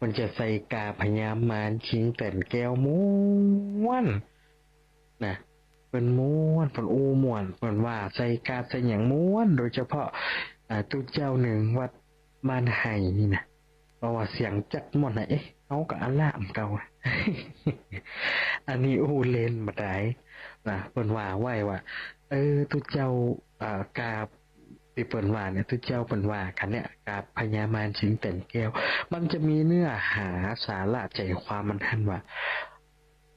มันจะใส่กาพญามารชิงแต่นแก้วม้วนนะเป็นม้วนเป็นอูม่วนเป็นว่าใส่กาใส่อย่างม้วนโดยเฉพาะตุเจ้าหนึ่งวัดบ้านไห่นี่นะเพราะว่าเสียงจัดหมดนะเขาก็อัลล่ามเก่า อันนี้อูเลนมาได้เปิ้นว่าไว้ว่าตุเจ้ากาที่เปิ้นว่าเนี่ยตุเจ้าเปิ้นว่าคันเนี่ยกาพญามารชิงแต่นแก้วมันจะมีเนื้อหาสาระใจความมันท่านว่า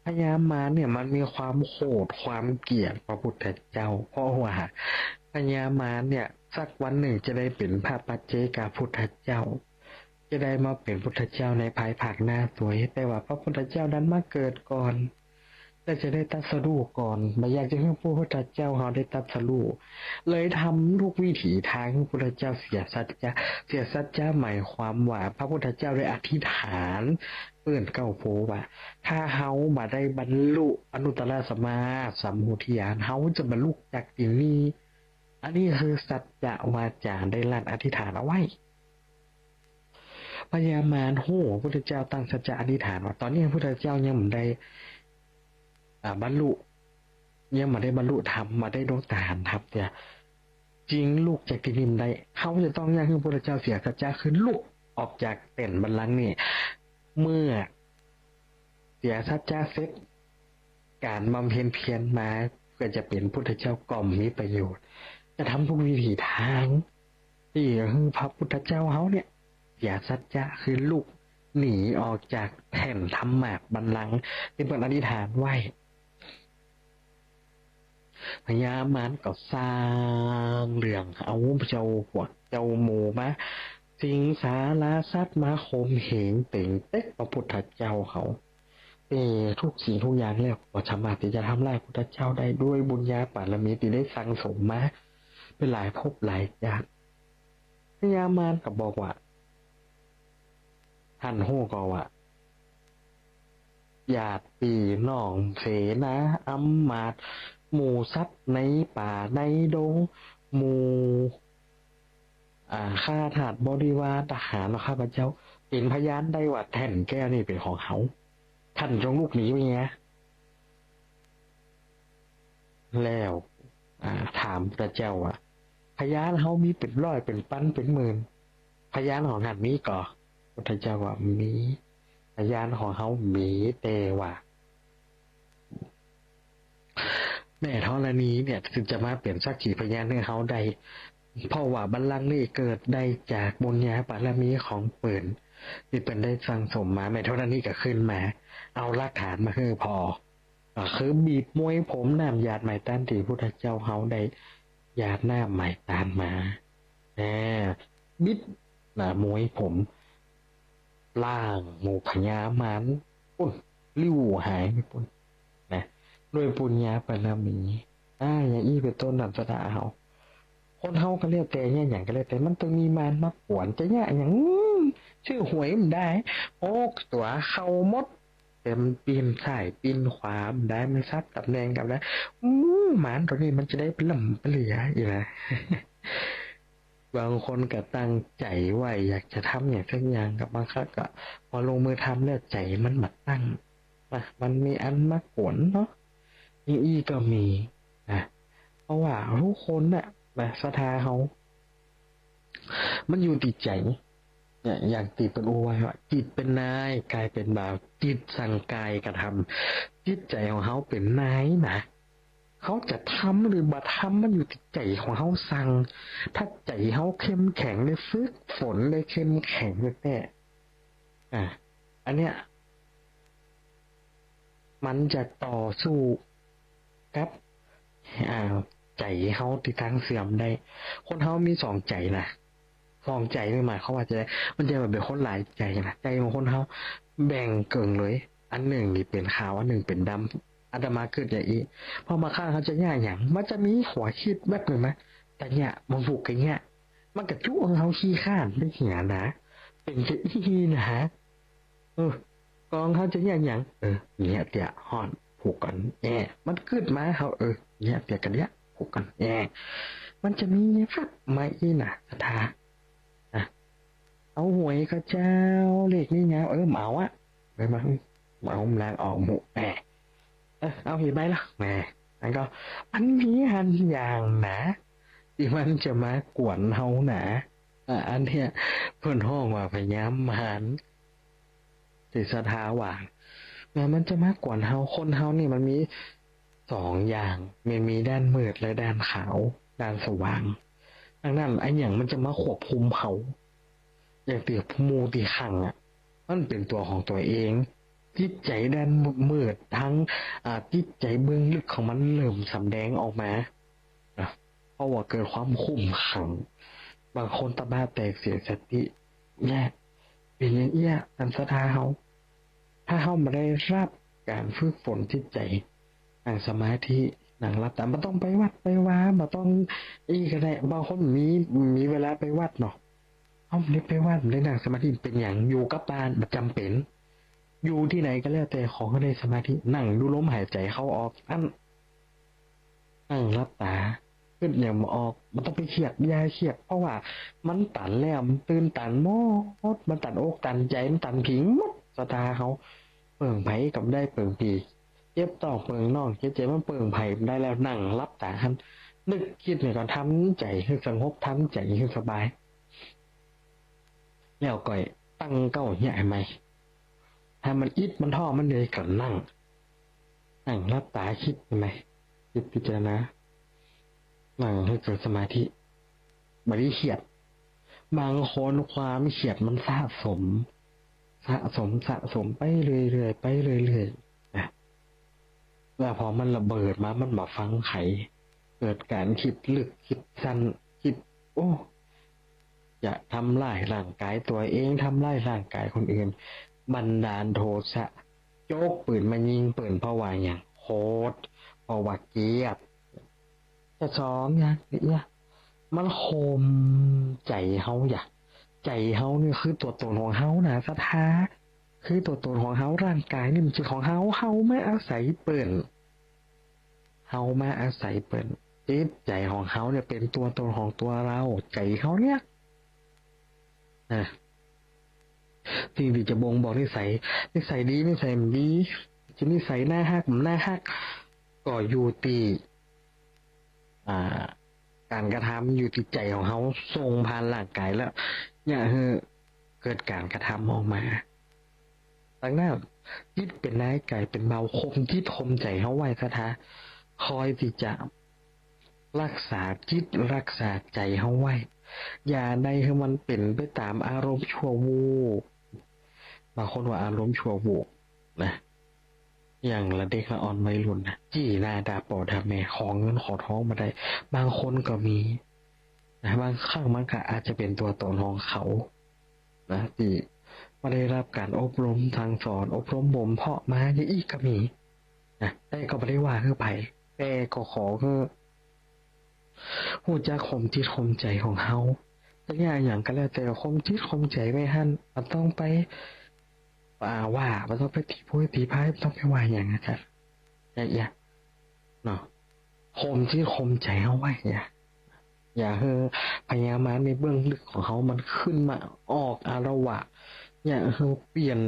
พญามารเนี่ยมันมีความโหดความเกลียดพระพุทธเจ้าเพราะว่าพญามารเนี่ยสักวันหนึ่งจะได้เป็นพระปัจเจกพุทธเจ้าจะได้มาเป็นพุทธเจ้าในภายภาคหน้าสวยแต่ว่าพระพุทธเจ้านั้นมาเกิดก่อนและจะได้ตรัสรู้ก่อนไม่อยากจะให้พระพุทธเจ้าเขาได้ตรัสรู้เลยทำทุกวิถีทางให้พระพุทธเจ้าเสียสัจจะหมายความว่าพระพุทธเจ้าได้อธิษฐานเปื้อนเก้าโพว่าถ้าเฮามาได้บรรลุอนุตตรสัมมาสัมโพธิญาณเฮาจะบรรลุจากที่นี้อันนี้คือสัจจะวาจาได้ลั่นอธิษฐานเอาไว้พญามารโหพระพุทธเจ้าตั้งสัจจะอธิษฐานว่าตอนนี้พระพุทธเจ้ายังไม่ได้บรรลุยังมาได้บรรลุธรรมมาได้ดวงตาครับเนี่ยจริงลูกจากที่นิมได้เขาจะต้องย่างให้พระพุทธเจ้าเสียสัจจะคือลูก ออกจากเต็นบัลลังก์นี่เมื่อเสียสัจจะเสร็จการบำเพ็ญเพียรมาเพื่อจะเป็นพุทธเจ้าก่อมมีประโยชน์จะทำทุกวิถีทางที่คือพระพุทธเจ้าเขาเนี่ยเสียสัจจะคือลูกหนีออกจากแผ่นธรรมะบัลลังก์ที่เป็นอธิษฐานไว้พญามารก็สร้างเรื่องเอาเจ้าพวกเจ้าหมูมาสิงสาราสัตว์มาข่มเหงเต่งเต๊กพระพุทธเจ้าเขาทุกสิ่งทุกอย่างแล้วก็สามารถที่จะทำลายพระพุทธเจ้าได้ด้วยบุญญาบารมีที่ได้สั่งสมมาเป็นหลายภพหลายชาติพญามารก็บอกว่าท่านฮู้ก็ว่าญาติพี่น้องเสนาอำมาตย์หมู่สัตว์ในป่าในดงหมู่ข้าทาสบริวารทหารข้าพเจ้าเป็นพยานได้ว่าแท่นแก้วนี่เป็นของเขาท่านจงลูกหนีไปไงแล้วถามพระเจ้าว่าพยานเขามีเป็นร้อยเป็นพันเป็นหมื่นพยานของท่านมีก่อพระเจ้าว่ามีพยานของเขามีแต่ว่าแม่ธรณีเนี่ยถึงจะมาเปลี่ยนสักขีพยานให้เขาได้เพราะว่าบัลลังก์นี่เกิดได้จากบุญญาบารมีของเปิ่นที่เป็นได้สั่งสมมาแม่ธรณีก็ขึ้นมาเอาหลักฐานมาให้พอคือบีบมวยผมน้ำหยาดไหมต้านที่พุทธเจ้าเขาได้หยาดน้ำไหมตานมาบิดมวยผมล่างหมู่พญามารปุ่นลิ้วหายไปปุ่นนะด้วยปุญญาบารมีอย่างอี้เป็นต้นนันสดาเขาคนเฮาก็เรียกแต่เนี่ยอย่างก็เรียกแต่มันต้องมีมารมาปวนจะเนี่ยอย่างชื่อหวยมันได้โอ้ตัวเข้ามดแต่มันปีนซ้ายปีนขวามันได้มันซับตำแหน่งกับได้หมานตัวนี้มันจะได้เป็นลำเป็นเหลืออีกนะ บางคนก็ตั้งใจไว้อยากจะทำอย่างสักอย่างกับบางครั้งก็พอลงมือทำแล้วใจมันบัดตั้งมันมีอันมากผลเนาะอีก็มีนะเพราะว่าทุกคนน่ะศรัทธาเขามันอยู่ติดใจเนี่ยอย่างติดเป็นอุไว้ว่าจิตเป็นนายกายเป็นบ่าวจิตสั่งกายกระทำจิตใจของเขาเป็นนายนะเขาจะทำหรือบ่ทำมันอยู่ที่ใจของเขาสั่งถ้าใจเขาเข้มแข็งเลยฝึกฝนเลยเข้มแข็งเลยแน่อันเนี้ยมันจะต่อสู้กับใจเขาที่ทางเสื่อมได้คนเขามีสองใจนะสองใจไม่หมายเขามว่าจะมันจะแบบเป็นคนหลายใจนะใจของคนเขาแบ่งเกิงเลยอันหนึ่งนี่เป็นขาวอันหนึ่งเป็นดำอาตมาเกิดอย่างนี้พอมาฆ่าเขาจะง่ายอย่างมันจะมีหัวคิดแบบหนึ่งไหมแต่เนี่ยมันผูกกันเนี่ยมันกระจุกเขาขี้ข้านไม่เหี่ยนะเป็นจะอีนะฮะกองเขาจะง่ายอย่างเนี่ยเตี่ยห่อนผูกกันมันขึ้นมาเขาเนี่ยเตี่ยกันเนี่ยผูกกันมันจะมีครับไม่น่ะทาเอาหวยก็เจ้าเลขนี่ไงเหมาอ่ะไปมาเหมาแรงออกหมูเอาเห็นไหมล่ะแหมอันก็มันมีอันอย่างนะที่มันจะมากวนเฮาหนาอันเนี้ยเพื่อนห้องว่าพยายามหันสิสถาหว่างแม้มันจะมากวนเฮาคนเฮานี่มันมีสองอย่างมันมีด้านมืดและด้านขาวด้านสว่างดังนั้นไอ้อย่างมันจะมาควบคุมเขาอย่างเตียบมูตีขังมันเป็นตัวของตัวเองจิตใจด้านมืดทั้งจิตใจเบื้องลึกของมันเริ่มสำแดงออกมาเพราะว่าเกิดความคุ้มขังบางคนตาบ้าแตกเสียสติเนี่ยเป็นอย่างเอี้ยอันสถาเขาถ้าเขาไม่ได้รับการฝึกฝนจิตใจนั่งสมาธินั่งรับแต่มันต้องไปวัดไปว้ามันต้องก็ได้บางคนมีเวลาไปวัดเนาะเอาไม่ไปวัดไม่นั่งสมาธิเป็นอย่างอยู่กับบ้านมันจำเป็นอยู่ที่ไหนก็แล้วแต่ของก็ได้สมาธินั่งดูลมหายใจเข้าออกนั่งรับตาขึ้นเนี่ยมาออกมันต้องไปเครียดยาเครียดเพราะว่ามันตันแล้วมันตื่นตันหมดมันตันอกตันใจมันตันผิงหมดสตาเขาเปิ่งไผ่กับได้เปิ่งปีเจ็บต่อเปิ่งนอกเจ็บมันเปิ่งไผ่ได้แล้วนั่งรับตาท่านนึกคิดเนี่ยก็ทำใจให้สงบทำใจให้สบาย แล้วก็ตั้งเก้าใหญ่ไหมถ้ามันอิดมันท่อมันเลยก็นั่งรับตาคิดไหมคิดพิจารณานั่งให้เกิดสมาธิบริเขียดบางคนความเขียดมันสะสมไปเรื่อยๆไปเรื่อยๆนะแล้วพอมันระเบิดมามันมาฟังไขเกิดการคิดลึกคิดสั้นคิดโอ้จะทำลายร่างกายตัวเองทำลายร่างกายคนอื่นบันดาลโทสะโจกปืนมายิงปืนเพราะว่าอย่างโคตรเพราะว่าเกลียดจะสองอย่างเนี่ยมันโคมใจเฮาอยากใจเฮานี่คือตัวตนของเฮานะสถาคือตัวตนของเฮาร่างกายนี่มันคือของเฮาไม่อาศัยเปิ่นเฮามาอาศัยเปิ่นจิตใจของเฮาเนี่ยเป็นตัวตนของตัวเราใจเฮาเนี่ยนะสิ่งที่จะบ่งบอกนิสัยดีนิสัยไม่ดีจะนิสัยหน้าฮักผมหน้าฮักก็อยู่ที่อ่า การกระทำอยู่ที่ใจของเขาส่งผ่านร่างกายแล้วอย่าเกิดการกระทำออกมาตั้งหน้าจิตเป็นนายไก่เป็นเบาคมที่ทมใจเขาไว้ซะทะคอยที่จะรักษาจิตรักษาใจเขาไว้อย่าได้ให้มันเป็นไปตามอารมณ์ชั่ววูบบางคนว่าอารมณ์ชั่ววูบนะอย่างละเด็กละอ่อนวัยรุ่นนะจี้หน้าด่าป่อด่าแม่ขอเงินขอท้องมาได้บางคนก็มีนะบางครั้งมันก็อาจจะเป็นตัวตนของเขานะที่ไม่ได้รับการอบรมทางสอนอบรมบ่มเพาะมาอย่างอีกก็มีนะแต่ก็ไม่ได้ว่าคือไผแต่ก็ขอคือหูจักข่มจิตข่มใจของเฮาแต่อย่างก็แล้วแต่ข่มจิตข่มใจไม่หันมันต้องไปว่ามันต้องไปตีโพยตีพายมันต้องไปว่าอย่างนั้นครับอย่าเนาะข่มจิตข่มใจเฮาไว้อย่าเฮอพยายามมาในเบื้องลึกของเขามันขึ้นมาออกอารวะอย่าเฮอเปลี่ยน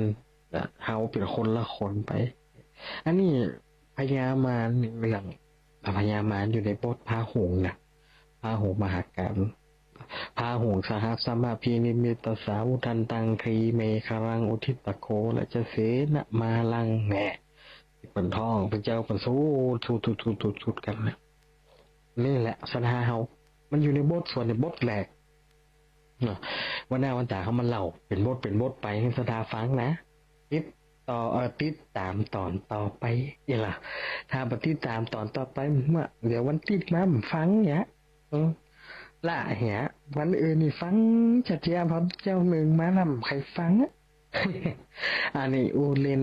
เขาเป็นคนละคนไปอันนี้พญามารเรื่องพญามารอยู่ในบทพาหงส์นะพาหงส์มหาการพาหงส์สหัสสมาพีนิมิตสาวุทันตังครีเมคารังอุทิตโคและจะเสนมาลังแหน่เป็นท่องเป็นเจ้าเป็นสู้ทุดกันนะนี่แหละสนาเฮามันอยู่ในบทส่วนในบทแหลกเนาะวันหน้าวันตาเขามันเล่าเป็นบทไปให้สดาฟังนะติดติดตามตอนต่อไปอย่างล่ะถ้าปฏิดตามตอนต่อไปเมื่อเดี๋ยววันติดมาผมฟังเนี่ยละเหียวันอื่นนี่ฟังจัดเจียพอเจ้าหนึ่งมาลำใครฟังอะ อันนี้อูเล่น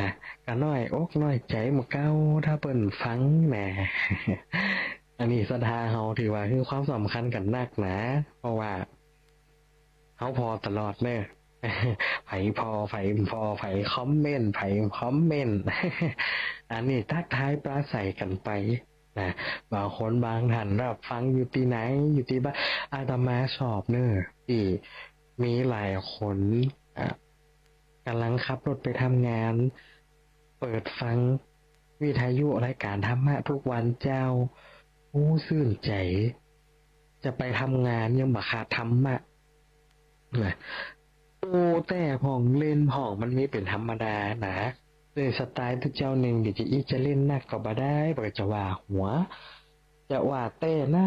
นะก็น้อยอกน้อยใจหมดเก้าถ้าเปิ่นฟังแหม อันนี้สถาเฮาถือว่าคือความสำคัญกันนักนะเพราะว่าเฮาพอตลอดเนอะ ไผไผคอมเมนต์ไผคอมเมนต์ อันนี้ทักทายปราศัยกันไปนะบางคนบางท่านรับฟังอยู่ที่ไหนอยู่ที่บ้านอาตมาชอบเนอะที่มีหลายคนอ่ะกำลังขับรถไปทำงานเปิดฟังวิทยุรายการธรรมะทุกวันเจ้าโอ้ซื่นใจจะไปทำงานยังบักขาดธรรมะนะโอ้แต่ห้องเล่นห้องมันมีเป็นธรรมดานะเลยสไตล์ทุกเจ้าหนึ่งเดี๋ยวจะอีจะเล่นนักก็บ่ได้บ่จะว่าหัวจะว่าเต้นะ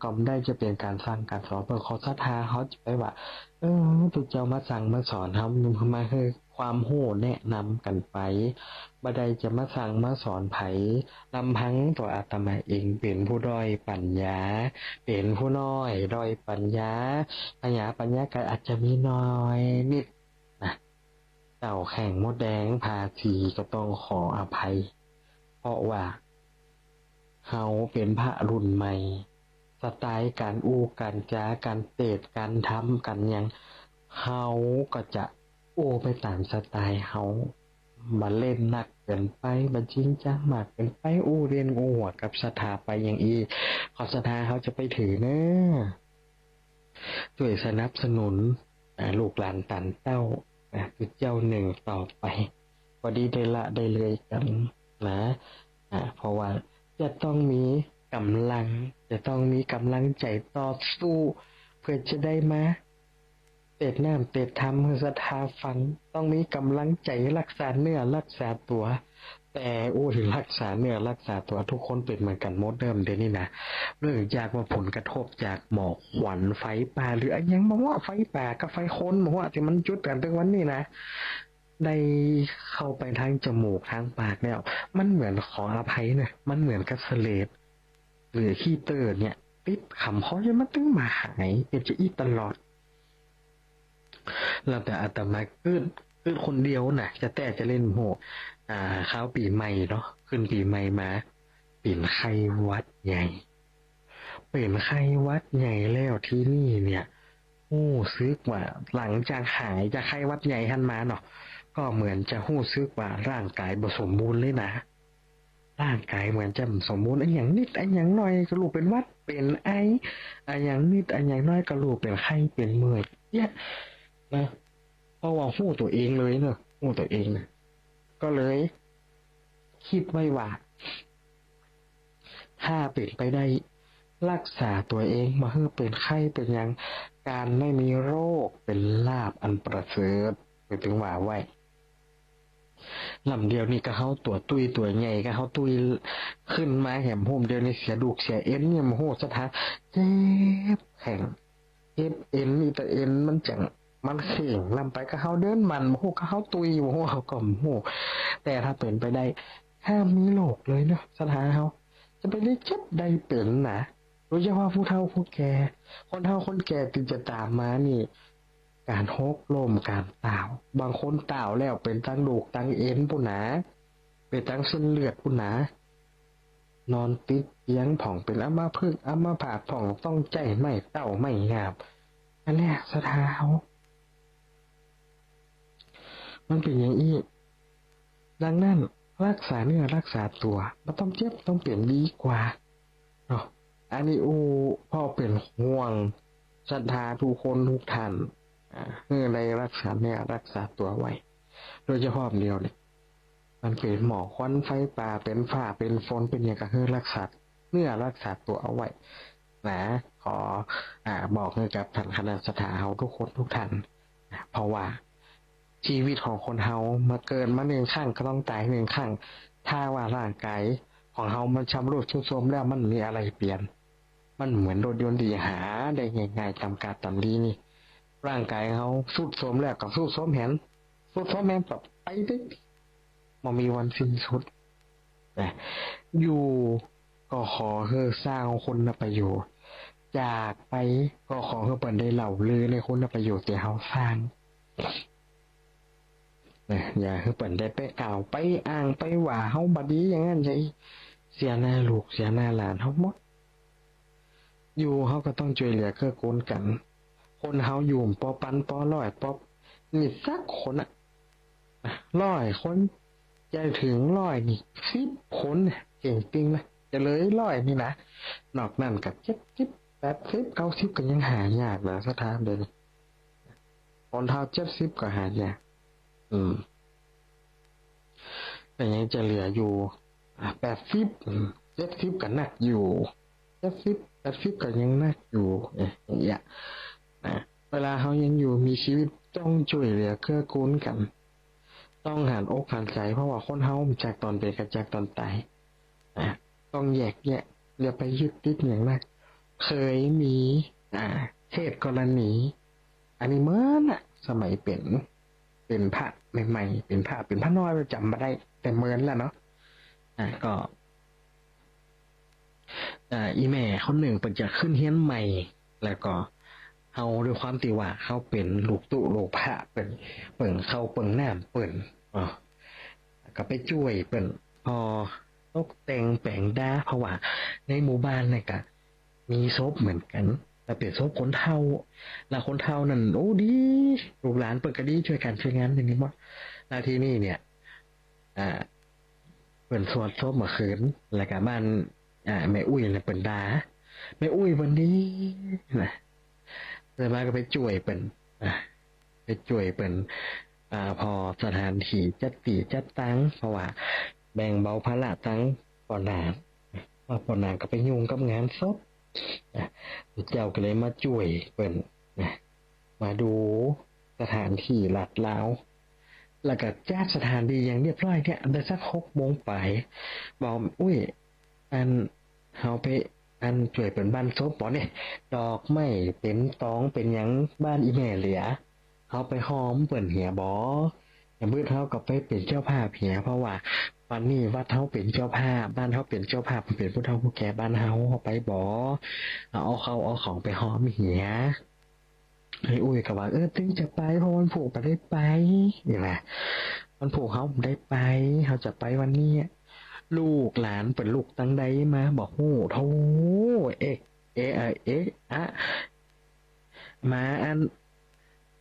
ก็ไม่ได้จะเป็นการสร้างการสอนเพื่อขอศรัทธาเขาจะไปว่าทุกเจ้ามาสั่งมาสอนทำมาคือความโหแนะนำกันไปบ่ได้จะมาสั่งมาสอนไผลำพังตัวอาตมาเองเป็นผู้ด้อยปัญญาเป็นผู้น้อยด้อยปัญญาก็อาจจะมีน้อยนิดนะเต่าแข่งมดแดงพาทีก็ต้องขออภัยเพราะว่าเฮาเป็นพระรุ่นใหม่สไตล์การอู้การจาการเตดการทำกันยังเฮาก็จะอู้ไปตามสไตล์เฮามาเล่นหนักเกินไปบัจริงจังมากเกินไปอู้เรียนอู้หัวกับสถาไปอย่างอีขอสถาเขาจะไปถือเนอะช่วยสนับสนุนลูกหลานตันเต้าคือเจ้าหนึ่งต่อไปพอดีได้ละได้เลยกันนะเพราะว่าจะต้องมีกำลังจะต้องมีกำลังใจต่อสู้เพื่อจะได้มา เตดน้ำเตดทำเฮือศรัทธาฟังต้องมีกำลังใจรักษาเนื้อรักษาตัวแต่โอ้ยรักษาเนื้อรักษาตัวทุกคนเป็นเหมือนกันหมดเดิมเดี๋ยวนี้นะเรื่องจากว่าผลกระทบจากหมอกควันไฟป่าหรืออะไรยังบอกว่าไฟป่ากับไฟคนบอกว่าที่มันจุดกันถึงวันนี้นะได้เข้าไปทางจมูกทางปากแล้วมันเหมือนขออภัยเนี่ยมันเหมือนกับเสลดหรือขี้เตอร์เนี่ยติดขำเขาจะมาตึงมาหายเป็นจะอีตลอด แล้วแต่อาตมาขึ้นคนเดียวน่ะจะเล่นโหข้าวปีใหม่เนาะขึ้นปีใหม่มาเป็นไข้หวัดใหญ่เป็นไข้หวัดใหญ่แล้วที่นี่เนี่ยโอ้ซึกว่าหลังจากหายจากไข้หวัดใหญ่หันมาเนาะก็เหมือนจะหู้ซึกว่าร่างกายบ่สมบูรณ์เลยนะร่างกายเหมือนจะบ่สมบูรณ์ไอ้อย่างนิดไอ้อย่างน้อยก็รู้เป็นหวัดเป็นไอ้อย่างนิดไอ้อย่างน้อยก็รู้เป็นไข้เป็นเมื่อยเนี่ยนะ เพราะว่าหู้ตัวเองเลยเนอะหู้ตัวเองนะก็เลยคิดไว้ว่าถ้าเป็นไปได้รักษาตัวเองมาให้เป็นไข้เป็นหยังการไม่มีโรคเป็นลาภอันประเสริฐไปถึงว่าไว้ลำเดียวนี่ก็เขาตัวตุ้ยตัวใหญ่ก็เขาตุ้ยขึ้นมาแหมโฮมเดียวนี่เสียดูกเสียเอ็นเนี่ยมาโหสถานเจ็บแข็งเจ็บเอ็นนี่แต่เอ็นมันจังมันเข่งลำไปก็เขาเดินมันโมโหก็เขาตุยโมโหเขาก็โมโหแต่ถ้าเป็นไปได้ห้ามมีโรคเลยเนาะสถานเขาจะไปได้เจ็บได้เป็นนะโดยเฉพาะผู้เฒ่าผู้แก่คนเฒ่าคนแก่ที่จะตามมานี่การหกล้มการต่าวบางคนต่าวแล้วเป็นตั้งดูกตั้งเอ็นปุ่นหนาเป็นตั้งเส้นเลือดปุ่นหนานอนติดเตียงผ่องเป็นอัมพฤกษ์อัมพาตผ่องต้องใจไม่เต้าไม่งามอันเนี้ยสถานเขามันเป็นอย่างนี้ดังนั้นรักษาเนื้อรักษาตัวมันต้องเจ็บต้องเปลี่ยนดีกว่าเนาะอันนี้พ่อเป็นห่วงศรัทธาทุกคนทุกท่านเพื่อในรักษาเนื้อรักษาตัวไว้โดยเฉพาะเดียวเนี่ยมันเป็นหมอกควันไฟป่าเป็นฝ้าเป็นฝนเป็นอย่างก็คือรักษาเนื้อรักษาตัวเอาไว้นะขอบอกให้กับท่านคณะสถาเฮาทุกคนทุกท่านเพราะว่าชีวิตของคนเฮามาเกินมาหนึ่งครั้งก็ต้องตายหนึ่งครั้งถ้าว่าร่างกายของเฮามันชำรุดทรุดโทรมแล้วมันมีอะไรเปลี่ยนมันเหมือนรถยนต์ที่หาได้ง่ายๆจำกัดตามดีนี่ร่างกายเขาทรุดโทรมแล้วกับทรุดโทรมแหนทรุดโทรมแหนแบบไปได้มันมีวันสิ้นสุดนะอยู่ก็ขอให้สร้างคนประโยชน์จากไปก็ขอให้เปิดได้เหล่าลือในคุณประโยชน์ที่เฮาสร้างอย่าให้เปิดได้ไปกล่าวไปอ้างไปว่าเฮาบดีอย่างนั้นใช่เสียหน้าลูกเสียหน้าหลานเฮาหมดอยู่เฮาก็ต้องช่วยเหลือเกื้อกูลกันคนเฮาอยู่ปอปันปอร้อยปอนี่สักคนอ่ะ100 คนจะถึงนี่10 คนเก่งจริงนะจะเลยนี่นะนอกนั้นกับ70 80 90ก็ยังหายากนะสถานเดินคนเท่า70ก็หายากแต่ยังจะเหลืออยู่8070ก็หนักอยู่70 80ก็ยังหนักอยู่อย่างเงี้ยนะเวลาเขายังอยู่มีชีวิตต้องช่วยเหลือเกื้อกูลกันต้องหันอกหันใจเพราะว่าคนเฮาจากตอนเป็นกับจากตอนตายต้องแยกแยะอย่าไปยึดติดอย่างนั้นเคยมีเหตุกรณีอันนี้เมื่อน่ะสมัยเป็นพระใหม่ๆเป็นพระน้อยจำมาได้แต่เมินแล้วเนาะก็อีแม่คนหนึ่งเป็นจะขึ้นเฮียนใหม่แล้วก็เฮาด้วยความที่ว่าเขาเป็นลูกตุลูกพระเป็นเปิ่งเข้าเปิ่งน้ำเปิ่นก็ไปช่วยเปิ่นพอตกแต่งแปลงดาเพราะว่าในหมู่บ้านเนี่ยก็มีศพเหมือนกันแต่เป็นศพคนเฒ่าแล้วคนเฒ่านั่นโอ้ดีลูกหลานเปิ่นก็ดีช่วยกันช่วยงานอย่างนี้หมดแล้วที่นี่เนี่ยเปิ่นสวดศพเมื่อคืนแล้วก็บ้านแม่อุ้ยเนี่ยเปิ่นดาแม่อุ้ยวันนี้นะเลยมาก็ไปช่วยเปิ่นไปช่วยเปิ่นพอสถานที่จัดตีจัดตั้งเพราะว่าแบ่งเบาภาระตั้งปอนางว่าปอนางก็ไปยุ่งกับงานศพเจ้าก็เลยมาช่วยเปิ่น มาดูสถานที่หลัดลาวแล้วก็จัดสถานที่อย่างเรียบร้อยเนี่ยได้สัก6 โมงไปบอกอุ้ยอันเฮาไปอันช่วยเป็นบ้านศพบ่เนี่ยดอกไม้เป็นตองเป็นหยังบ้านอีแม่เหลือเฮาไปหอมเปิ่นเหียบ่อย่างมืดเฮาก็ไปเป็นเจ้าภาพเหียเพราะว่าวันนี้วัดเฮาเป็นเจ้าภาพบ้านเฮาเป็นเจ้าภาพเป็นผู้เฒ่าผู้แก่บ้านเฮาไปบ่เอาเข้าเอาของไปหอมเหีย ไอ้อุ้ยก็ว่าตึงจะไปเพราะวันผูกไปได้ไปนี่แหละวันผูกเขาได้ไปเขาจะไปวันนี้ลูกหลานเป็นลูกตั้งใดมาบอกโอ้โธ่เอ๊ะเอ๊ะเอ๊ะอะมาอัน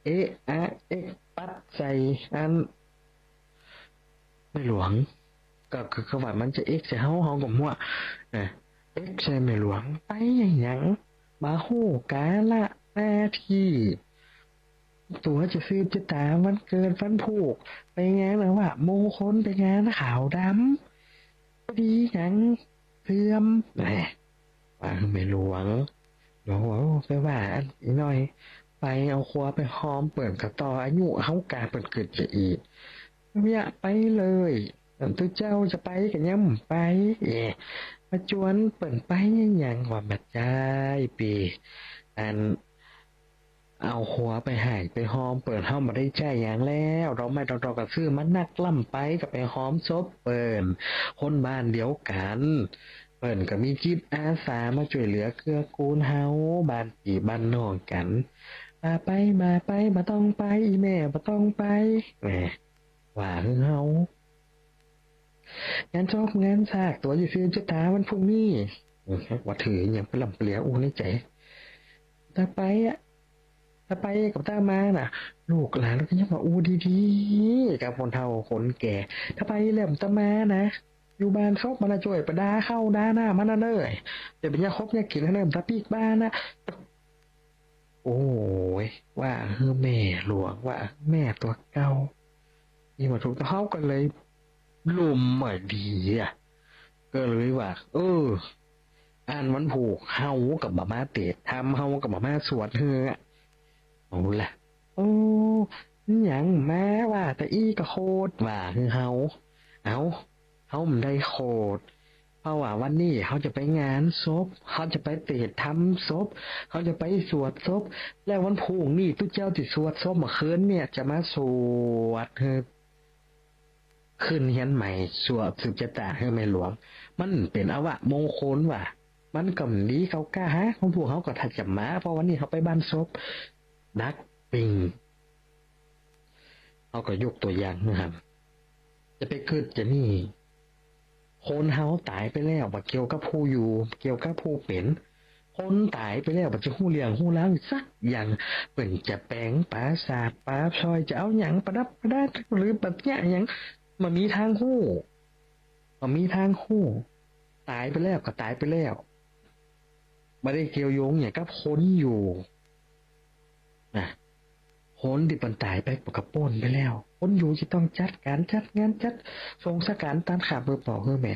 เอ๊ะอะเอ๊ะปัดใส่อันไม่หลวงก็คือว่ามันจะเอ๊ะใส่เฮากับมั่วนะเอ๊ะใส่ไม่หลวงไปอย่างหยังมาโหกาละหน้าที่ ตัวจะซื้อจะตามวันเกิดวันผูกไปงานแล้วว่ามงคลไปงานขาวดำพอดีหยังเสื่อมแหมว่าไม่หลวงไปว่าอันอีกหน่อยไปเอาครัวไปหอมเปิดกระต่ออายุเขากาเปิดเกิดจะอีกไม่อยากไปเลยตัวเจ้าจะไปกันยังไปมาจวนเปิดไปยังว่ามาใจปีอัน เอาหัวไปหายไปหอมเปิดห้องมาได้ใจอย่างแล้วเราไม่ต้องรอกับซื้อมันนักล่ำไปกับไปหอมซบเปิ่นคนบ้านเดียวกันเปิ่นก็มีจิตอาสามาช่วยเหลือเกื้อกูลเฮาบ้านพี่บ้านน้องกันมาไปมาต้องไปอีแม่มาต้องไปแหมว่าเฮางานชอบงานซากตัวอยู่ซื้อจะตาวันพรุ่งนี้ว่าถืออย่างเป็นลำเปลียอู้ในใจถ้าไปอ่ะ ถ้าไปกับตามาน่ะลูกหลานก็ยังว่าอู้ดีๆกับคนเฒ่าคนแก่ถ้าไปเริ่มตามานะอยู่บ้านซบมันจะช่วยประดาเข้าด้าหน้ามันน่ะเลยเดี๋ยวเป็นยาคบยากินให้เริ่มตาปีกบ้านนะโอ้ยว่าแม่หลวงว่าแม่ตัวเก่านี่มาถูกเขากันเลยลุมเหมือนดีอ่ะก็เลยว่าอ่านวันผูกเฮากับบามาเตะทำเฮากับบามาสวดเฮือ เอาล่ะโอ้หยังแม้ว่าแต่อีก็โคตรว่าคือเอาเฮามันได้โคตรเพราะว่าวันนี้เขาจะไปงานศพเขาจะไปเตะทำศพเขาจะไปสวดศพแล้ววันพรุ่งนี้ตุ๊เจ้าที่สวดศพเมื่อคืนเนี่ยจะมาสวดขึ้นเฮียนใหม่สวดสืบชะตาให้แม่หลวงมันเป็นอวะมงคลว่ะมันก็ดีเขากล้าฮะของพวกเขาก็ถัดจับมาเพราะวันนี้เขาไปบ้านศพ ดักปิงเอาก็ยกตัวอย่างนะครับจะไปเกิดจะนี่คนเฮาตายไปแล้วบ่เกี่ยวกับผู้อยู่เกี่ยวกับผู้เป็นคนตายไปแล้วบ่จะหู้เรื่องหู้ล้างสักอย่างเปิ่นจะแปลงปราสาทปราซอยจะเอาหยังประดับประดาหรือแบบเนี้ยหยังมันมีทางหู้มันมีทางหู้ตายไปแล้วก็ตายไปแล้วไม่ได้เกี่ยวโยงอย่างกับคนอยู่นะโหนที่ปันตายไปปกับป้นไปแล้วคนอยู่จะต้องจัดการจัดงานจัดทรงสการตามขาเบอร์ปอเฮ้อแม่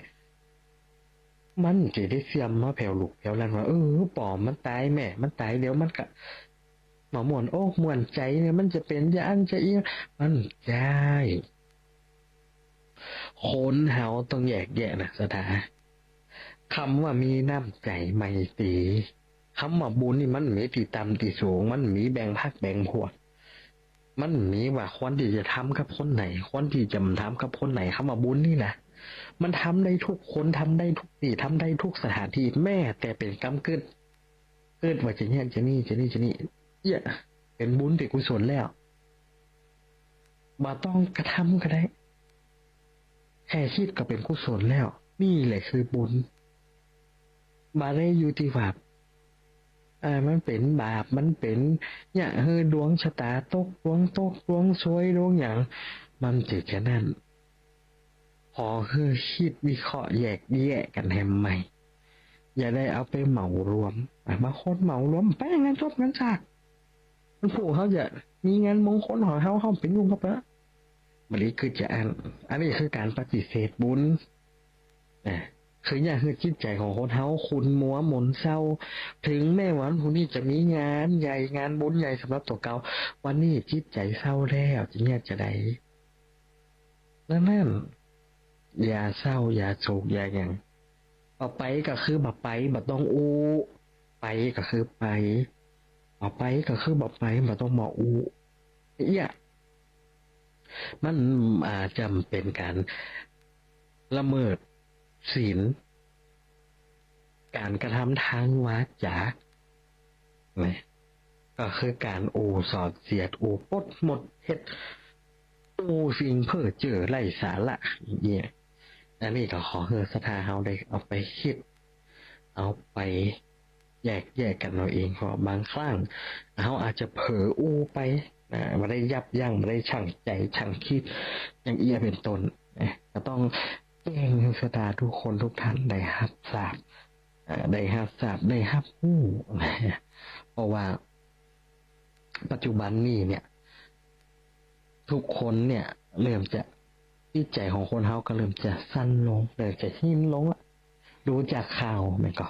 มันจะได้เสียมมาแผ่วลูกแผ่วลันว่าปอมันตายแม่มันตายเดี๋ยวมันก็หมอมวนโอ้มวนใจเนี่ยมันจะเป็นจะอันจะเอียมันใช่คนเฮาต้องแยกแยะนะสถาคำว่ามีน้ำใจไมตรีคำว่าบุญนี่มันมีตีต่ำตีสูงมันมีแบ่งพักแบ่งพวก มันมีว่าคนที่จะทำกับคนไหนคนที่จะทำกับคนไหนคำว่าบุญนี่นะมันทำได้ทุกคนทำได้ทุกที่ทำได้ทุกสถานที่แม่แต่เป็นกรรมเกิดว่าจะเนี่ยจะนี่เอี่ยเป็นบุญเป็นกุศลแล้วบ่ต้องกระทำก็ได้แค่คิดก็เป็นกุศลแล้วนี่แหละคือบุญมาได้อยู่ที่ว่ามันเป็นบาปมันเป็นเนี่ยดวงชะตาตกดวงซวยดวงอย่างมันจะแค่นั้น พอคิดวิเคราะห์แยกแยะกันแฮมใหม่อย่าได้เอาไปเหมารวมบางคนเหมารวมไปงานจบงานฉากมันผูกเขาจะมีงานมงคลของเขาเป็นยุ่งกับเปะมันนี้คือจะอันนี้คือการปฏิเสธบุญ คืออยากให้จิตใจของคนเฮาคุณมัวหมุนเศร้าถึงแม้วันพรุ่งนี้จะมีงานใหญ่งานบุญใหญ่สำหรับตัวเก่าวันนี้จิตใจเศร้าแล้วจะเนี่ยจะได้นั่นอย่าเศร้าอย่าโศกอย่าอย่างต่อไปก็คือบ่ไปบ่ต้องอู้ไปก็คือไปต่อไปก็คือบ่ไปบ่ต้องบ่อู้เนี่ยมันอาจจะเป็นการละเมิดศีลการกระทำทางวาจาเนี่ยก็คือการโอสอดเสียดโอปดหมดเฮ็ดโอสิ่งเพ้อเจ้อไร้สาระเนี่ยอันนี้ก็ขอให้ศรัทธาเฮาได้เอาไปคิดเอาไปแยกกันเอาเองเพราะบางครั้งเฮาอาจจะเผลออู้ไปไม่ได้ยับยั้งไม่ได้ชั่งใจชั่งคิดอย่างเอียเป็นต้นก็ต้องแจ้งศรัทธาทุกคนทุกท่านได้รับทราบได้รับรู้เพราะว่าปัจจุบันนี้เนี่ยทุกคนเนี่ยเริ่มจะจิตใจของคนเฮาก็เริ่มจะสั้นลงเริ่มจะหินลงดูจากข่าวแม่นก็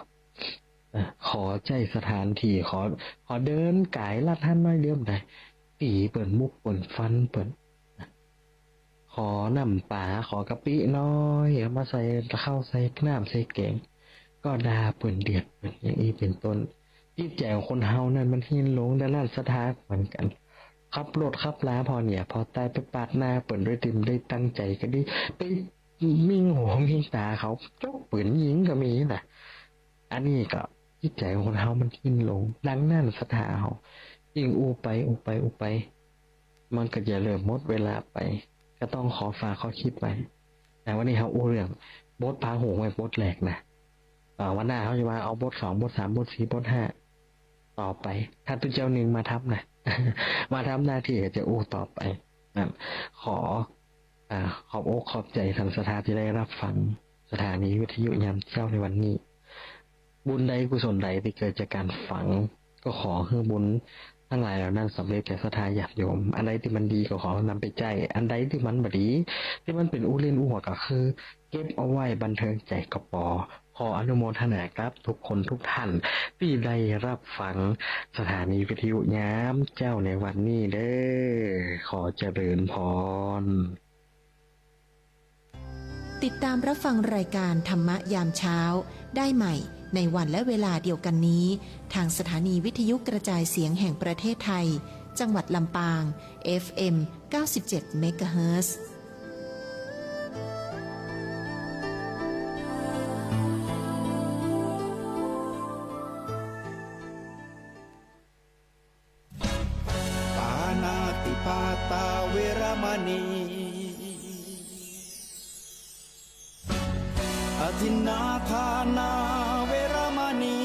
ขอใจสถานที่ขอเดินกายลัดท่านน้อยเดียวได้ตีเปิ่นมุกเปิ่นฟันเปิ่นขอน้ำปลาขอกะปิน้อยเอามาใส่ข้าวใส่น้ำใส่แกงก็ด่าเปิ่นเดือดเปิ่นอย่างนี้เป็นต้นจิตใจของคนเฮานั่นมันหินลงดังนั้นสถานเหมือนกันขับรถขับลาพอเนี่ยพอตายไปปาดหน้าเปิ่นด้วยติมได้ตั้งใจก็ดีไปมิ่งหัวมิ่งตาเขาจกปืนยิงก็มีนะอันนี้ก็จิตใจของคนเฮามันหินลงดังนั้นสถานเฮายิ่งอูไปมันก็จะเริ่มหมดเวลาไปก็ต้องขอฝากข้อคิดไว้แต่วันนี้เฮาอู้เรื่องบทพาหูไว้บทแรกนะวันหน้าเขาจะมาเอาบท2บท3บท4บท5ต่อไปถ้าตุเจ้าหนึ่งมาทับนะ มาทำหน้าที่จะอู้ต่อไปนั่นขอบอกขอบใจทางสถานที่ได้รับฟังสถานีวิทยุยามเช้าในวันนี้บุญใดกุศลใดที่เกิดจากการฟังก็ขอให้บุญทั้งหลายเหล่านั้นสำเร็จแก่ศรัทธาญาติโยมอันใดที่มันดีก็ขอนำไปใจอันใดที่มันบ่ดีที่มันเป็นอู้เล่นอู้หัวก็คือเก็บเอาไว้บันเทิงใจกระปอขออนุโมทนาครับทุกคนทุกท่านที่ได้รับฟังสถานีวิทยุยามเจ้าในวันนี้เด้อขอเจริญพร ติดตามรับฟังรายการธรรมะยามเช้าได้ใหม่ในวันและเวลาเดียวกันนี้ทางสถานีวิทยุกระจายเสียงแห่งประเทศไทยจังหวัดลำปาง FM 97 MHzปาตาเวรมณีอทินนาทานาเวรมณี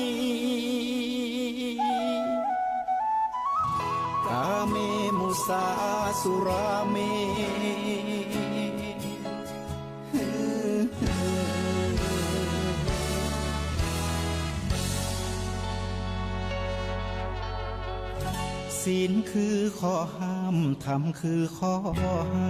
กาเมมุสาสุราเมศีลคือข้อห้ามธรรมคือข้อให้